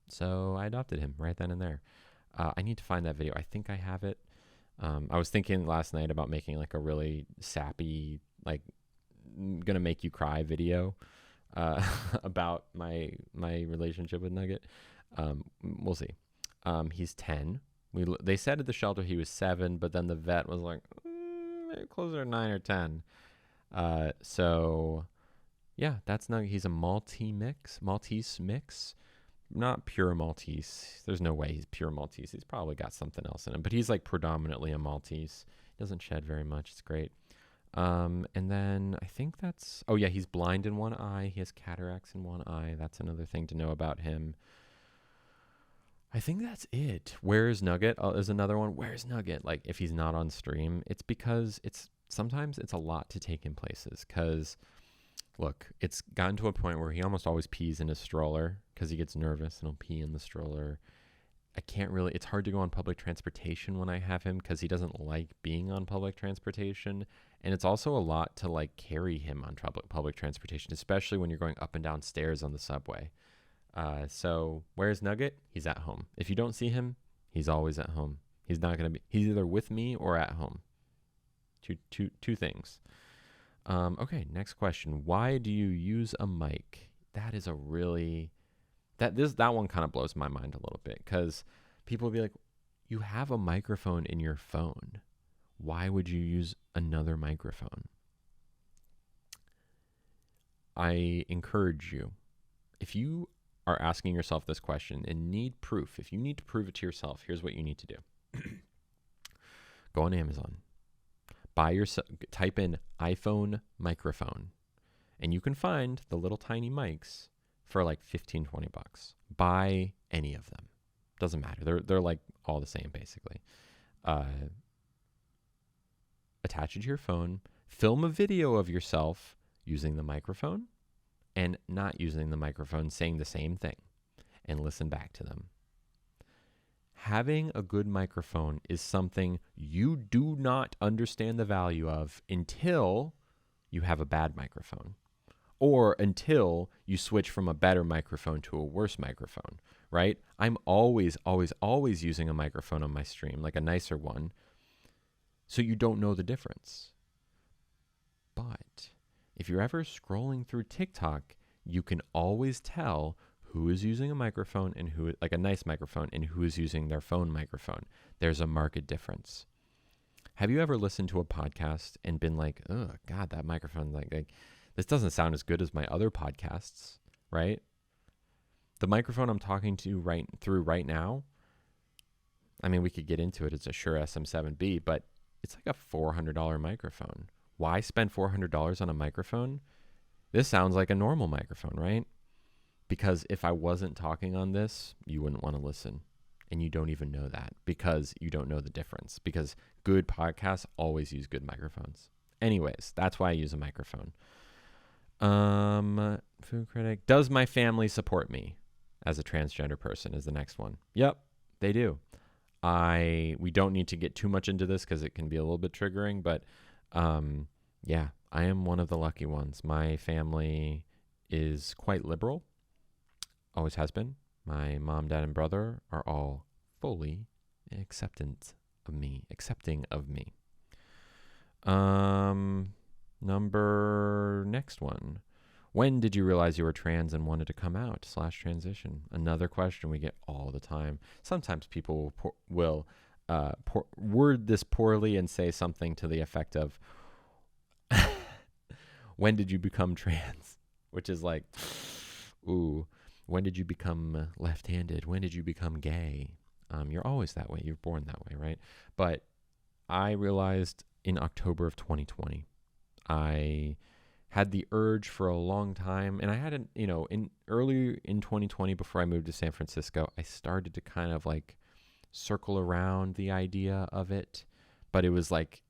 So I adopted him right then and there. I need to find that video. I think I have it. I was thinking last night about making like a really sappy, like gonna make you cry video about my relationship with Nugget. We'll see. He's 10. They said at the shelter he was 7, but then the vet was like, maybe closer to 9 or 10. So yeah, that's Nugget. He's a Maltese mix. Not pure Maltese. There's no way he's pure Maltese. He's probably got something else in him, but he's like predominantly a Maltese. He doesn't shed very much. It's great. And then I think he's blind in one eye. He has cataracts in one eye. That's another thing to know about him. I think that's it. Where's Nugget? Is another one. Where's Nugget? Like if he's not on stream, it's because sometimes it's a lot to take in places. Cause look, it's gotten to a point where he almost always pees in his stroller because he gets nervous and he'll pee in the stroller. It's hard to go on public transportation when I have him because he doesn't like being on public transportation. And it's also a lot to like carry him on public transportation, especially when you're going up and down stairs on the subway. So where's Nugget? He's at home. If you don't see him, he's always at home. He's either with me or at home. Two things. Okay, next question. Why do you use a mic? That is that one kind of blows my mind a little bit because people will be like, you have a microphone in your phone. Why would you use another microphone? I encourage you, if you are asking yourself this question and need proof, if you need to prove it to yourself, here's what you need to do. Go on Amazon. Type in iPhone microphone, and you can find the little tiny mics for like $15, $20. Buy any of them. Doesn't matter. They're like all the same basically. Attach it to your phone. Film a video of yourself using the microphone and not using the microphone, saying the same thing, and listen back to them. Having a good microphone is something you do not understand the value of until you have a bad microphone, or until you switch from a better microphone to a worse microphone, right? I'm always using a microphone on my stream, like a nicer one, so you don't know the difference. But if you're ever scrolling through TikTok, you can always tell who is using a microphone and like a nice microphone, and who is using their phone microphone. There's a marked difference. Have you ever listened to a podcast and been like, oh God, that microphone, like this doesn't sound as good as my other podcasts, right? The microphone I'm talking to right now, I mean, we could get into it. It's a Shure SM7B, but it's like a $400 microphone. Why spend $400 on a microphone? This sounds like a normal microphone, right? Because if I wasn't talking on this, you wouldn't want to listen. And you don't even know that because you don't know the difference. Because good podcasts always use good microphones. Anyways, that's why I use a microphone. Food critic. Does my family support me as a transgender person is the next one. Yep, they do. We don't need to get too much into this because it can be a little bit triggering, but yeah, I am one of the lucky ones. My family is quite liberal. Always has been. My mom, dad, and brother are all fully accepting of me. Next one. When did you realize you were trans and wanted to come out / transition? Another question we get all the time. Sometimes people will word this poorly and say something to the effect of, when did you become trans? Which is like, ooh, when did you become left-handed? When did you become gay? You're always that way. You're born that way, right? But I realized in October of 2020, I had the urge for a long time, and I hadn't, early in 2020, before I moved to San Francisco, I started to kind of like circle around the idea of it, but it was like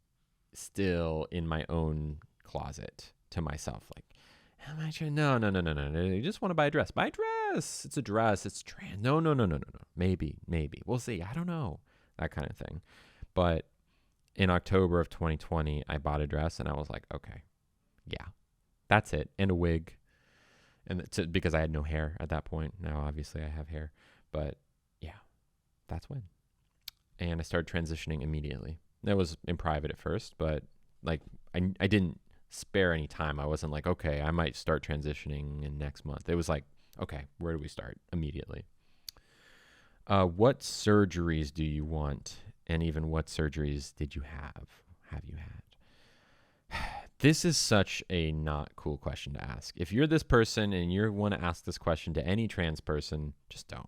still in my own closet to myself. Like, am I trans? No. You just want to buy a dress. Buy a dress. It's a dress. It's trans. No. Maybe. We'll see. I don't know. That kind of thing. But in October of 2020, I bought a dress and I was like, okay, yeah, that's it. And a wig. And because I had no hair at that point. Now, obviously, I have hair. But yeah, that's when. And I started transitioning immediately. That was in private at first, but like I didn't spare any time. I wasn't like, okay, I might start transitioning in next month. It was like, okay, where do we start? Immediately. What surgeries do you want? And even what surgeries did you have? Have you had? This is such a not cool question to ask. If you're this person and you want to ask this question to any trans person, just don't.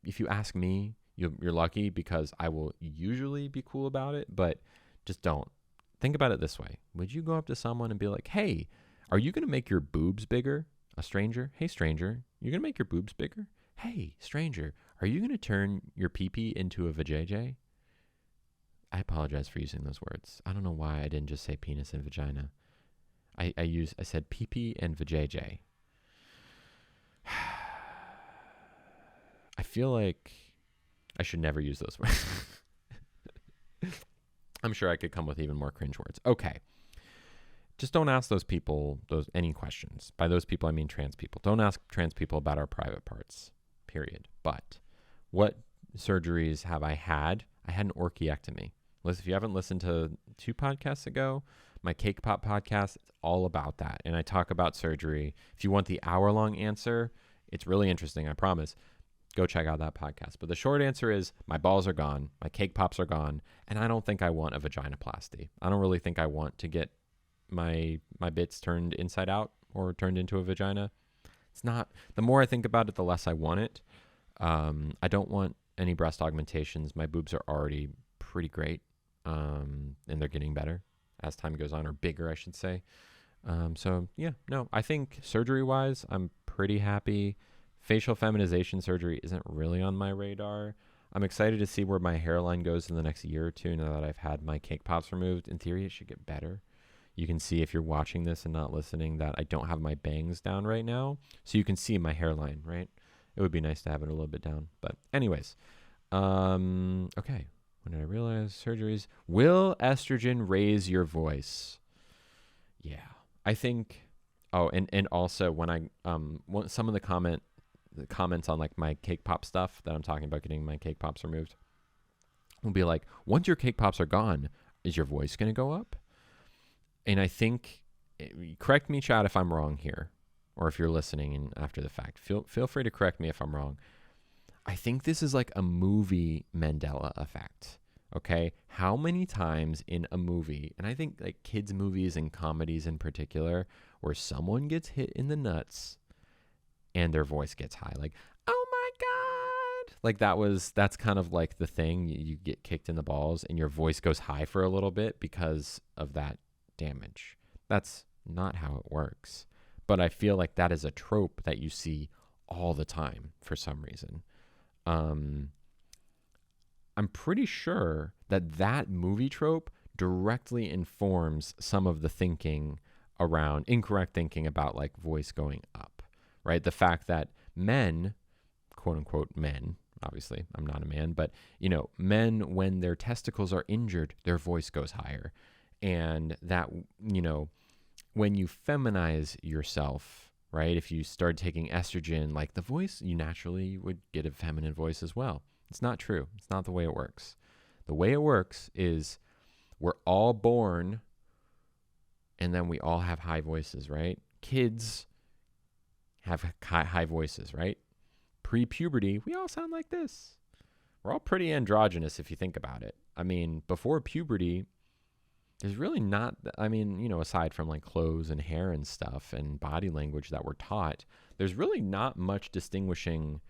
If you ask me, you're lucky because I will usually be cool about it, but just don't. Think about it this way. Would you go up to someone and be like, hey, are you going to make your boobs bigger? A stranger? Hey, stranger, you're going to make your boobs bigger? Hey, stranger, are you going to turn your pee-pee into a vajayjay? I apologize for using those words. I don't know why I didn't just say penis and vagina. I said pee-pee and vajayjay. I feel like I should never use those words. I'm sure I could come with even more cringe words. Okay. Just don't ask those people any questions. By those people, I mean trans people. Don't ask trans people about our private parts, period. But what surgeries have I had? I had an orchiectomy. If you haven't listened to 2 podcasts ago, my Cake Pop podcast, it's all about that. And I talk about surgery. If you want the hour-long answer, it's really interesting, I promise. Go check out that podcast. But the short answer is my balls are gone, my cake pops are gone, and I don't think I want a vaginoplasty. I don't really think I want to get my bits turned inside out or turned into a vagina. It's not, the more I think about it, the less I want it. I don't want any breast augmentations. My boobs are already pretty great, and they're getting better as time goes on, or bigger, I should say. So yeah, no, I think surgery-wise, I'm pretty happy. Facial feminization surgery isn't really on my radar. I'm excited to see where my hairline goes in the next year or two now that I've had my cake pops removed. In theory, it should get better. You can see if you're watching this and not listening that I don't have my bangs down right now. So you can see my hairline, right? It would be nice to have it a little bit down. But anyways, okay. When did I realize surgeries? Will estrogen raise your voice? Yeah, I think. Oh, and also when I some of the comments on like my cake pop stuff that I'm talking about getting my cake pops removed will be like, once your cake pops are gone, is your voice going to go up? And I think, correct me, Chad, if I'm wrong here, or if you're listening and after the fact, feel free to correct me if I'm wrong. I think this is like a movie Mandela effect. Okay, how many times in a movie, and I think like kids movies and comedies in particular, where someone gets hit in the nuts and their voice gets high, like, oh my God, Like that's kind of like the thing. You get kicked in the balls and your voice goes high for a little bit because of that damage. That's not how it works. But I feel like that is a trope that you see all the time for some reason. I'm pretty sure that movie trope directly informs some of the thinking around incorrect thinking about like voice going up, right? The fact that men, quote unquote men, obviously I'm not a man, but men, when their testicles are injured, their voice goes higher. And that, when you feminize yourself, right? If you start taking estrogen, like the voice, you naturally would get a feminine voice as well. It's not true. It's not the way it works. The way it works is we're all born and then we all have high voices, right? Kids have high voices, right? Pre-puberty, we all sound like this. We're all pretty androgynous if you think about it. I mean, before puberty, there's really not, aside from like clothes and hair and stuff and body language that we're taught, there's really not much distinguishing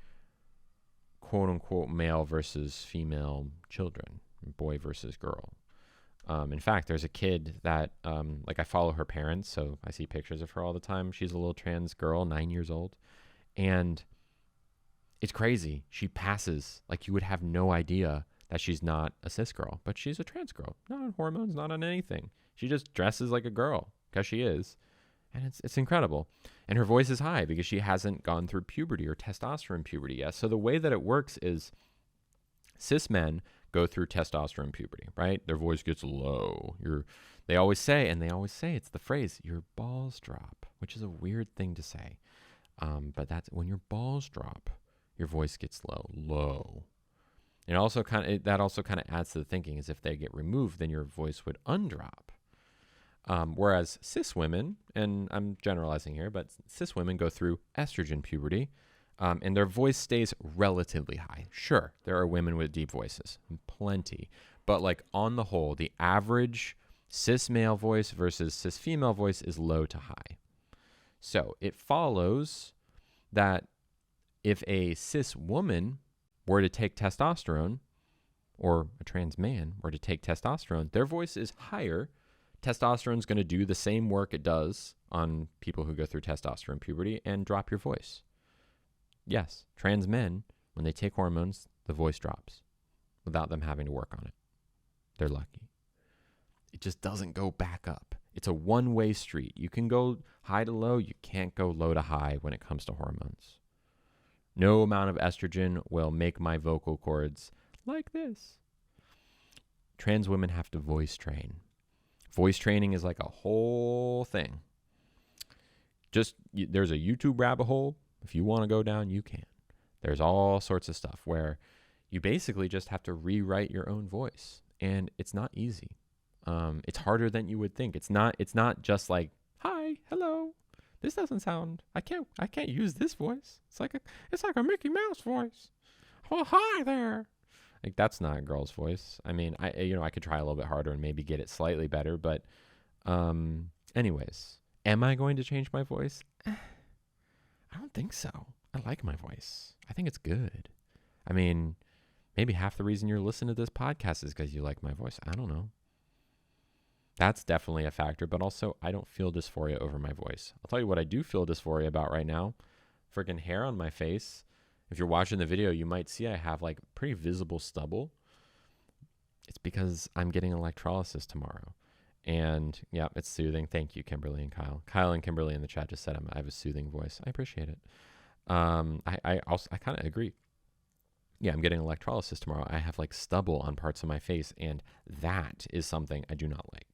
quote unquote male versus female children, boy versus girl. In fact, there's a kid that, I follow her parents, so I see pictures of her all the time. She's a little trans girl, 9 years old. And it's crazy. She passes like you would have no idea that she's not a cis girl, but she's a trans girl. Not on hormones, not on anything. She just dresses like a girl because she is. And it's incredible. And her voice is high because she hasn't gone through puberty or testosterone puberty yet. So the way that it works is cis men go through testosterone puberty, right? Their voice gets low. They always say it's the phrase, your balls drop, which is a weird thing to say. But that's when your balls drop, your voice gets low. It also kind of adds to the thinking, as if they get removed, then your voice would undrop. Whereas cis women, and I'm generalizing here, but cis women go through estrogen puberty, and their voice stays relatively high. Sure, there are women with deep voices, plenty, but like on the whole, the average cis male voice versus cis female voice is low to high. So it follows that if a cis woman were to take testosterone, or a trans man were to take testosterone, their voice is higher. Testosterone is going to do the same work it does on people who go through testosterone puberty and drop your voice. Yes, trans men, when they take hormones, the voice drops without them having to work on it. They're lucky. It just doesn't go back up. It's a one-way street. You can go high to low. You can't go low to high when it comes to hormones. No amount of estrogen will make my vocal cords like this. Trans women have to voice train. Voice training is like a whole thing. There's a YouTube rabbit hole. If you want to go down, you can. There's all sorts of stuff where you basically just have to rewrite your own voice. And it's not easy. It's harder than you would think. It's not just like, hi, hello. This doesn't sound, I can't use this voice. It's like a Mickey Mouse voice. Oh, hi there. Like, that's not a girl's voice. I mean, I could try a little bit harder and maybe get it slightly better, but anyways, am I going to change my voice? I don't think so. I like my voice. I think it's good. I mean, maybe half the reason you're listening to this podcast is because you like my voice. I don't know. That's definitely a factor, but also I don't feel dysphoria over my voice. I'll tell you what I do feel dysphoria about right now. Freaking hair on my face. If you're watching the video, you might see I have like pretty visible stubble. It's because I'm getting electrolysis tomorrow. And yeah, it's soothing. Thank you, Kimberly and Kyle. Kyle and Kimberly in the chat just said I have a soothing voice. I appreciate it. I kind of agree. Yeah, I'm getting electrolysis tomorrow. I have like stubble on parts of my face, and that is something I do not like.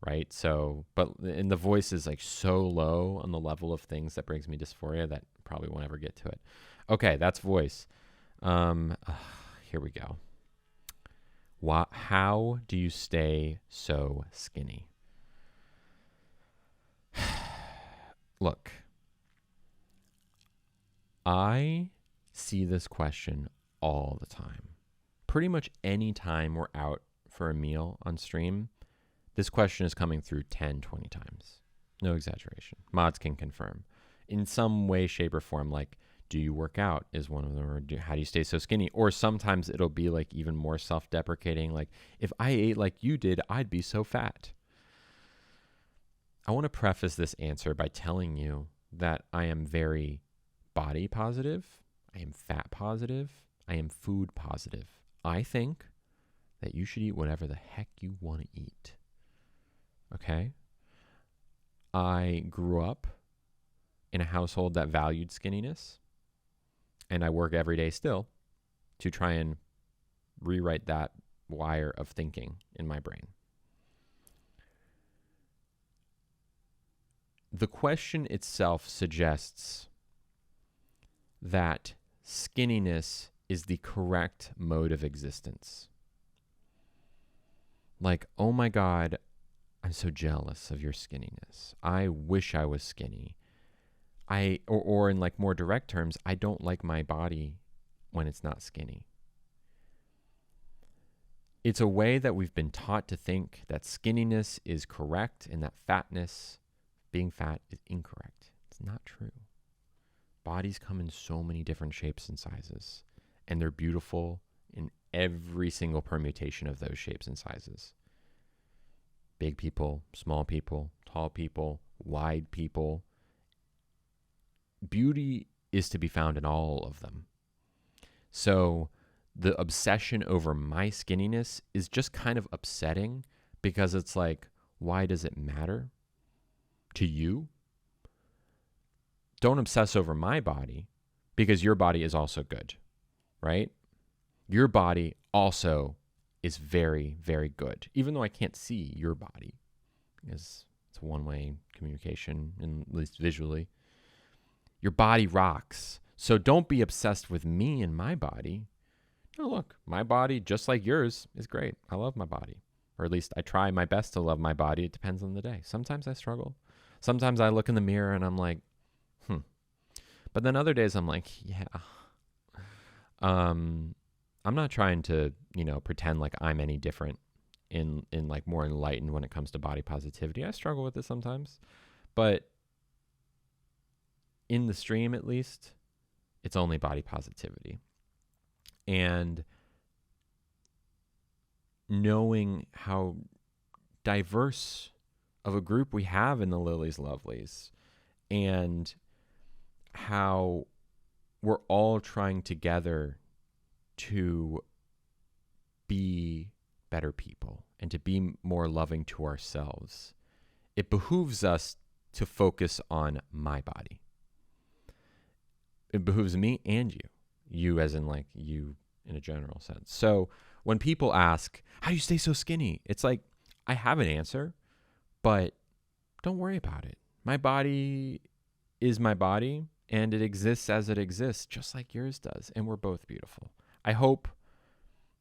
Right. So, and the voice is like so low on the level of things that brings me dysphoria that probably won't ever get to it. Okay. That's voice. Here we go. How do you stay so skinny? Look, I see this question all the time. Pretty much any time we're out for a meal on stream, this question is coming through 10, 20 times. No exaggeration. Mods can confirm. In some way, shape, or form, like, do you work out is one of them, or how do you stay so skinny? Or sometimes it'll be like even more self-deprecating, like, if I ate like you did, I'd be so fat. I want to preface this answer by telling you that I am very body positive, I am fat positive, I am food positive. I think that you should eat whatever the heck you want to eat. Okay? I grew up in a household that valued skinniness, and I work every day still to try and rewrite that wire of thinking in my brain. The question itself suggests that skinniness is the correct mode of existence. Like, oh my God, I'm so jealous of your skinniness. I wish I was skinny. Or in like more direct terms, I don't like my body when it's not skinny. It's a way that we've been taught to think that skinniness is correct and that fatness, being fat, is incorrect. It's not true. Bodies come in so many different shapes and sizes, and they're beautiful in every single permutation of those shapes and sizes. Big people, small people, tall people, wide people. Beauty is to be found in all of them. So the obsession over my skinniness is just kind of upsetting, because it's like, why does it matter to you? Don't obsess over my body, because your body is also good, right? Your body also is very, very good, even though I can't see your body, because it's a one-way communication, at least visually. Your body rocks. So don't be obsessed with me and my body. No, look, my body, just like yours, is great. I love my body. Or at least I try my best to love my body. It depends on the day. Sometimes I struggle. Sometimes I look in the mirror and I'm like, But then other days I'm like, yeah. I'm not trying to, pretend like I'm any different in like more enlightened when it comes to body positivity. I struggle with it sometimes. But in the stream, at least, it's only body positivity. And knowing how diverse of a group we have in the Lilies Lovelies, and how we're all trying together to be better people and to be more loving to ourselves, it behooves us to focus on my body. It behooves me and you as in like you in a general sense. So when people ask, how do you stay so skinny? It's like, I have an answer, but don't worry about it. My body is my body, and it exists as it exists, just like yours does. And we're both beautiful. I hope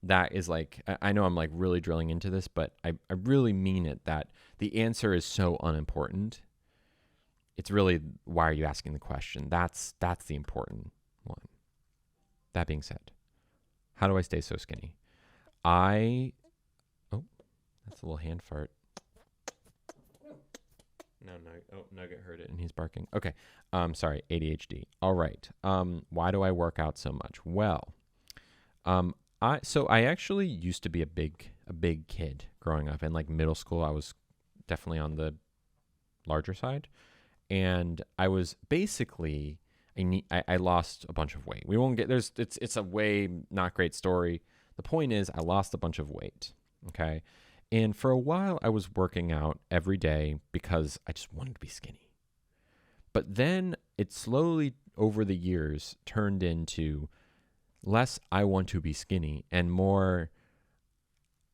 that is like, I know I'm like really drilling into this, but I really mean it, that the answer is so unimportant. It's really, why are you asking the question? That's the important one. That being said, how do I stay so skinny? That's a little hand fart. No, Nugget heard it and he's barking. Okay. Sorry, ADHD. All right. Why do I work out so much? Well, I actually used to be a big kid growing up. In like middle school, I was definitely on the larger side. And I was basically, I lost a bunch of weight. We won't get, it's a way not great story. The point is, I lost a bunch of weight. Okay. And for a while, I was working out every day because I just wanted to be skinny. But then it slowly, over the years, turned into less I want to be skinny and more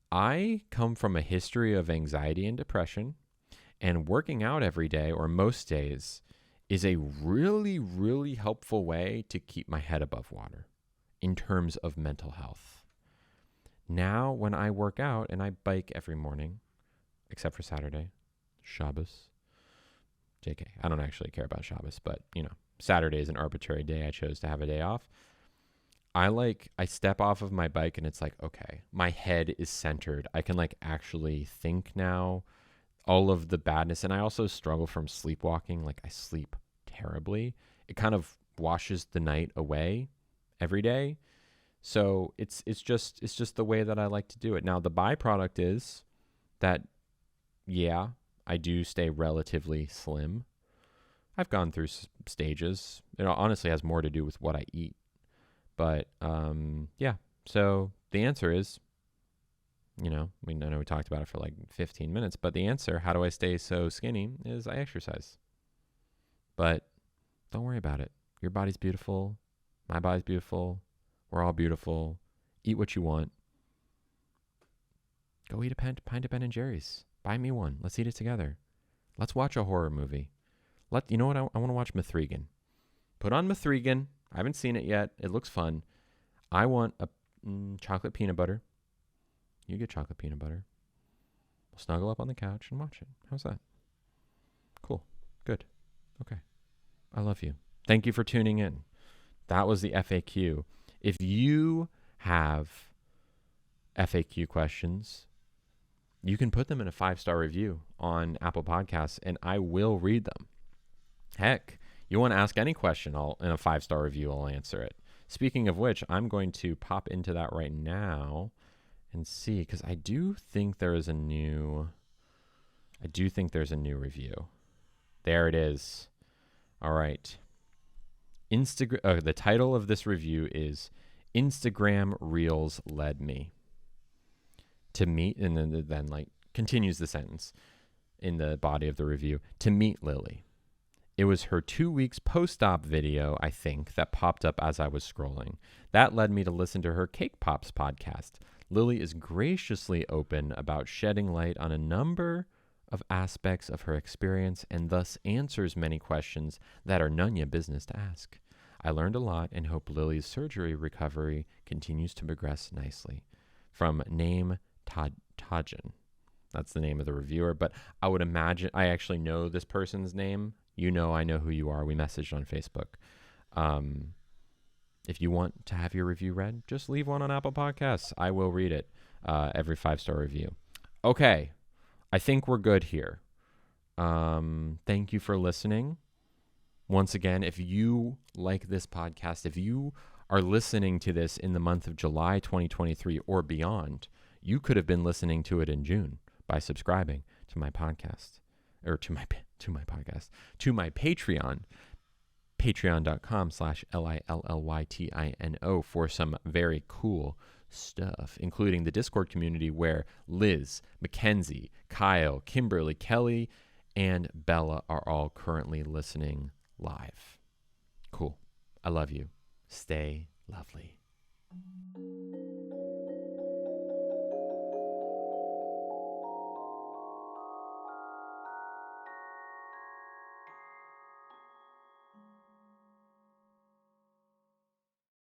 I come from a history of anxiety and depression, and working out every day or most days is a really, really helpful way to keep my head above water in terms of mental health. Now, when I work out and I bike every morning, except for Saturday, Shabbos, JK, I don't actually care about Shabbos, but, Saturday is an arbitrary day. I chose to have a day off. I step off of my bike and it's like, okay, my head is centered. I can actually think now, all of the badness. And I also struggle from sleepwalking. I sleep terribly. It kind of washes the night away every day. So it's just the way that I like to do it. Now the byproduct is that, yeah, I do stay relatively slim. I've gone through stages. It honestly has more to do with what I eat. But yeah, so the answer is, I know we talked about it for like 15 minutes, but the answer, how do I stay so skinny, is I exercise. But don't worry about it. Your body's beautiful. My body's beautiful. We're all beautiful. Eat what you want. Go eat a pint of Ben & Jerry's. Buy me one. Let's eat it together. Let's watch a horror movie. You know what? I want to watch Mithrigan. Put on Mithrigan. I haven't seen it yet. It looks fun. I want a chocolate peanut butter. You get chocolate peanut butter. We'll snuggle up on the couch and watch it. How's that? Cool. Good. Okay. I love you. Thank you for tuning in. That was the FAQ. If you have FAQ questions, you can put them in a 5-star review on Apple Podcasts, and I will read them. Heck, you want to ask any question, in a 5-star review, I'll answer it. Speaking of which, I'm going to pop into that right now and see, because I do think there's a new review. There it is. All right. The title of this review is Instagram Reels Led Me to meet, and then like continues the sentence in the body of the review, to meet Lily. It was her 2 weeks post-op video, I think, that popped up as I was scrolling. That led me to listen to her Cake Pops podcast. Lily is graciously open about shedding light on a number of aspects of her experience and thus answers many questions that are none ya business to ask. I learned a lot and hope Lily's surgery recovery continues to progress nicely. From name Tajin. That's the name of the reviewer, but I would imagine, I actually know this person's name. I know who you are. We messaged on Facebook. If you want to have your review read, just leave one on Apple Podcasts. I will read it, every 5-star review. Okay, I think we're good here. Thank you for listening. Once again, if you like this podcast, if you are listening to this in the month of July 2023 or beyond, you could have been listening to it in June by subscribing to my podcast, or to my Patreon, patreon.com/LILLYTINO for some very cool stuff, including the Discord community where Liz, Mackenzie, Kyle, Kimberly, Kelly, and Bella are all currently listening live. Cool. I love you. Stay lovely.